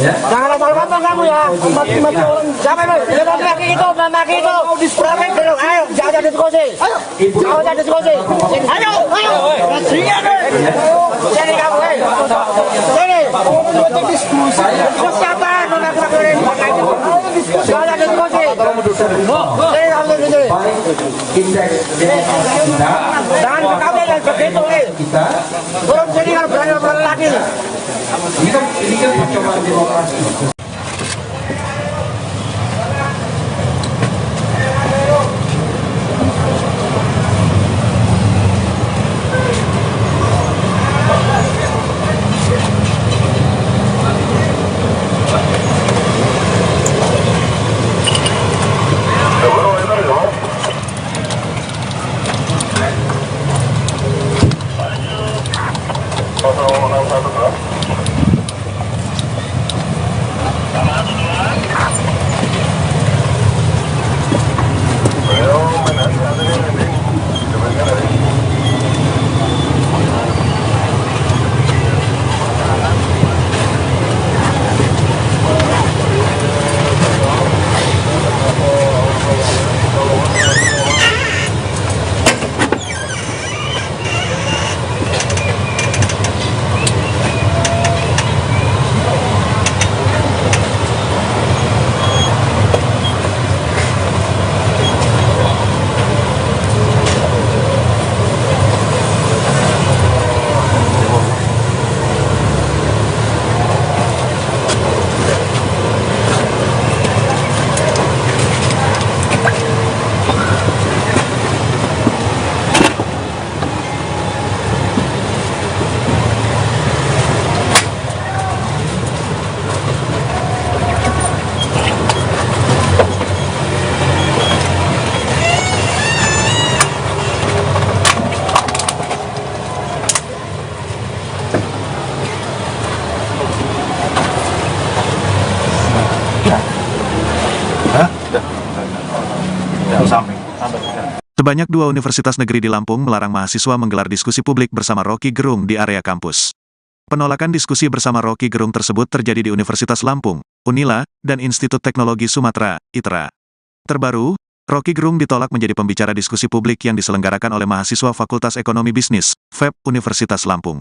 Jangan asal ngomong kamu ya. Mati-mati orang. Siapa itu? Jangan laki itu, laki itu. Berapa belum? Ayo, jangan diskusi. Jangan diskusi. Ayo. Sini kamu, sini. Siapa? Jangan diskusi. Sini kamu sini. Indeks demokrasi kita, jangan kamu yang begitu kita turun sini kalau berani lagi. Ini kan percobaan demokrasi. Sebanyak 2 universitas negeri di Lampung melarang mahasiswa menggelar diskusi publik bersama Rocky Gerung di area kampus. Penolakan diskusi bersama Rocky Gerung tersebut terjadi di Universitas Lampung, Unila, dan Institut Teknologi Sumatera, ITERA. Terbaru, Rocky Gerung ditolak menjadi pembicara diskusi publik yang diselenggarakan oleh mahasiswa Fakultas Ekonomi Bisnis, FEB, Universitas Lampung.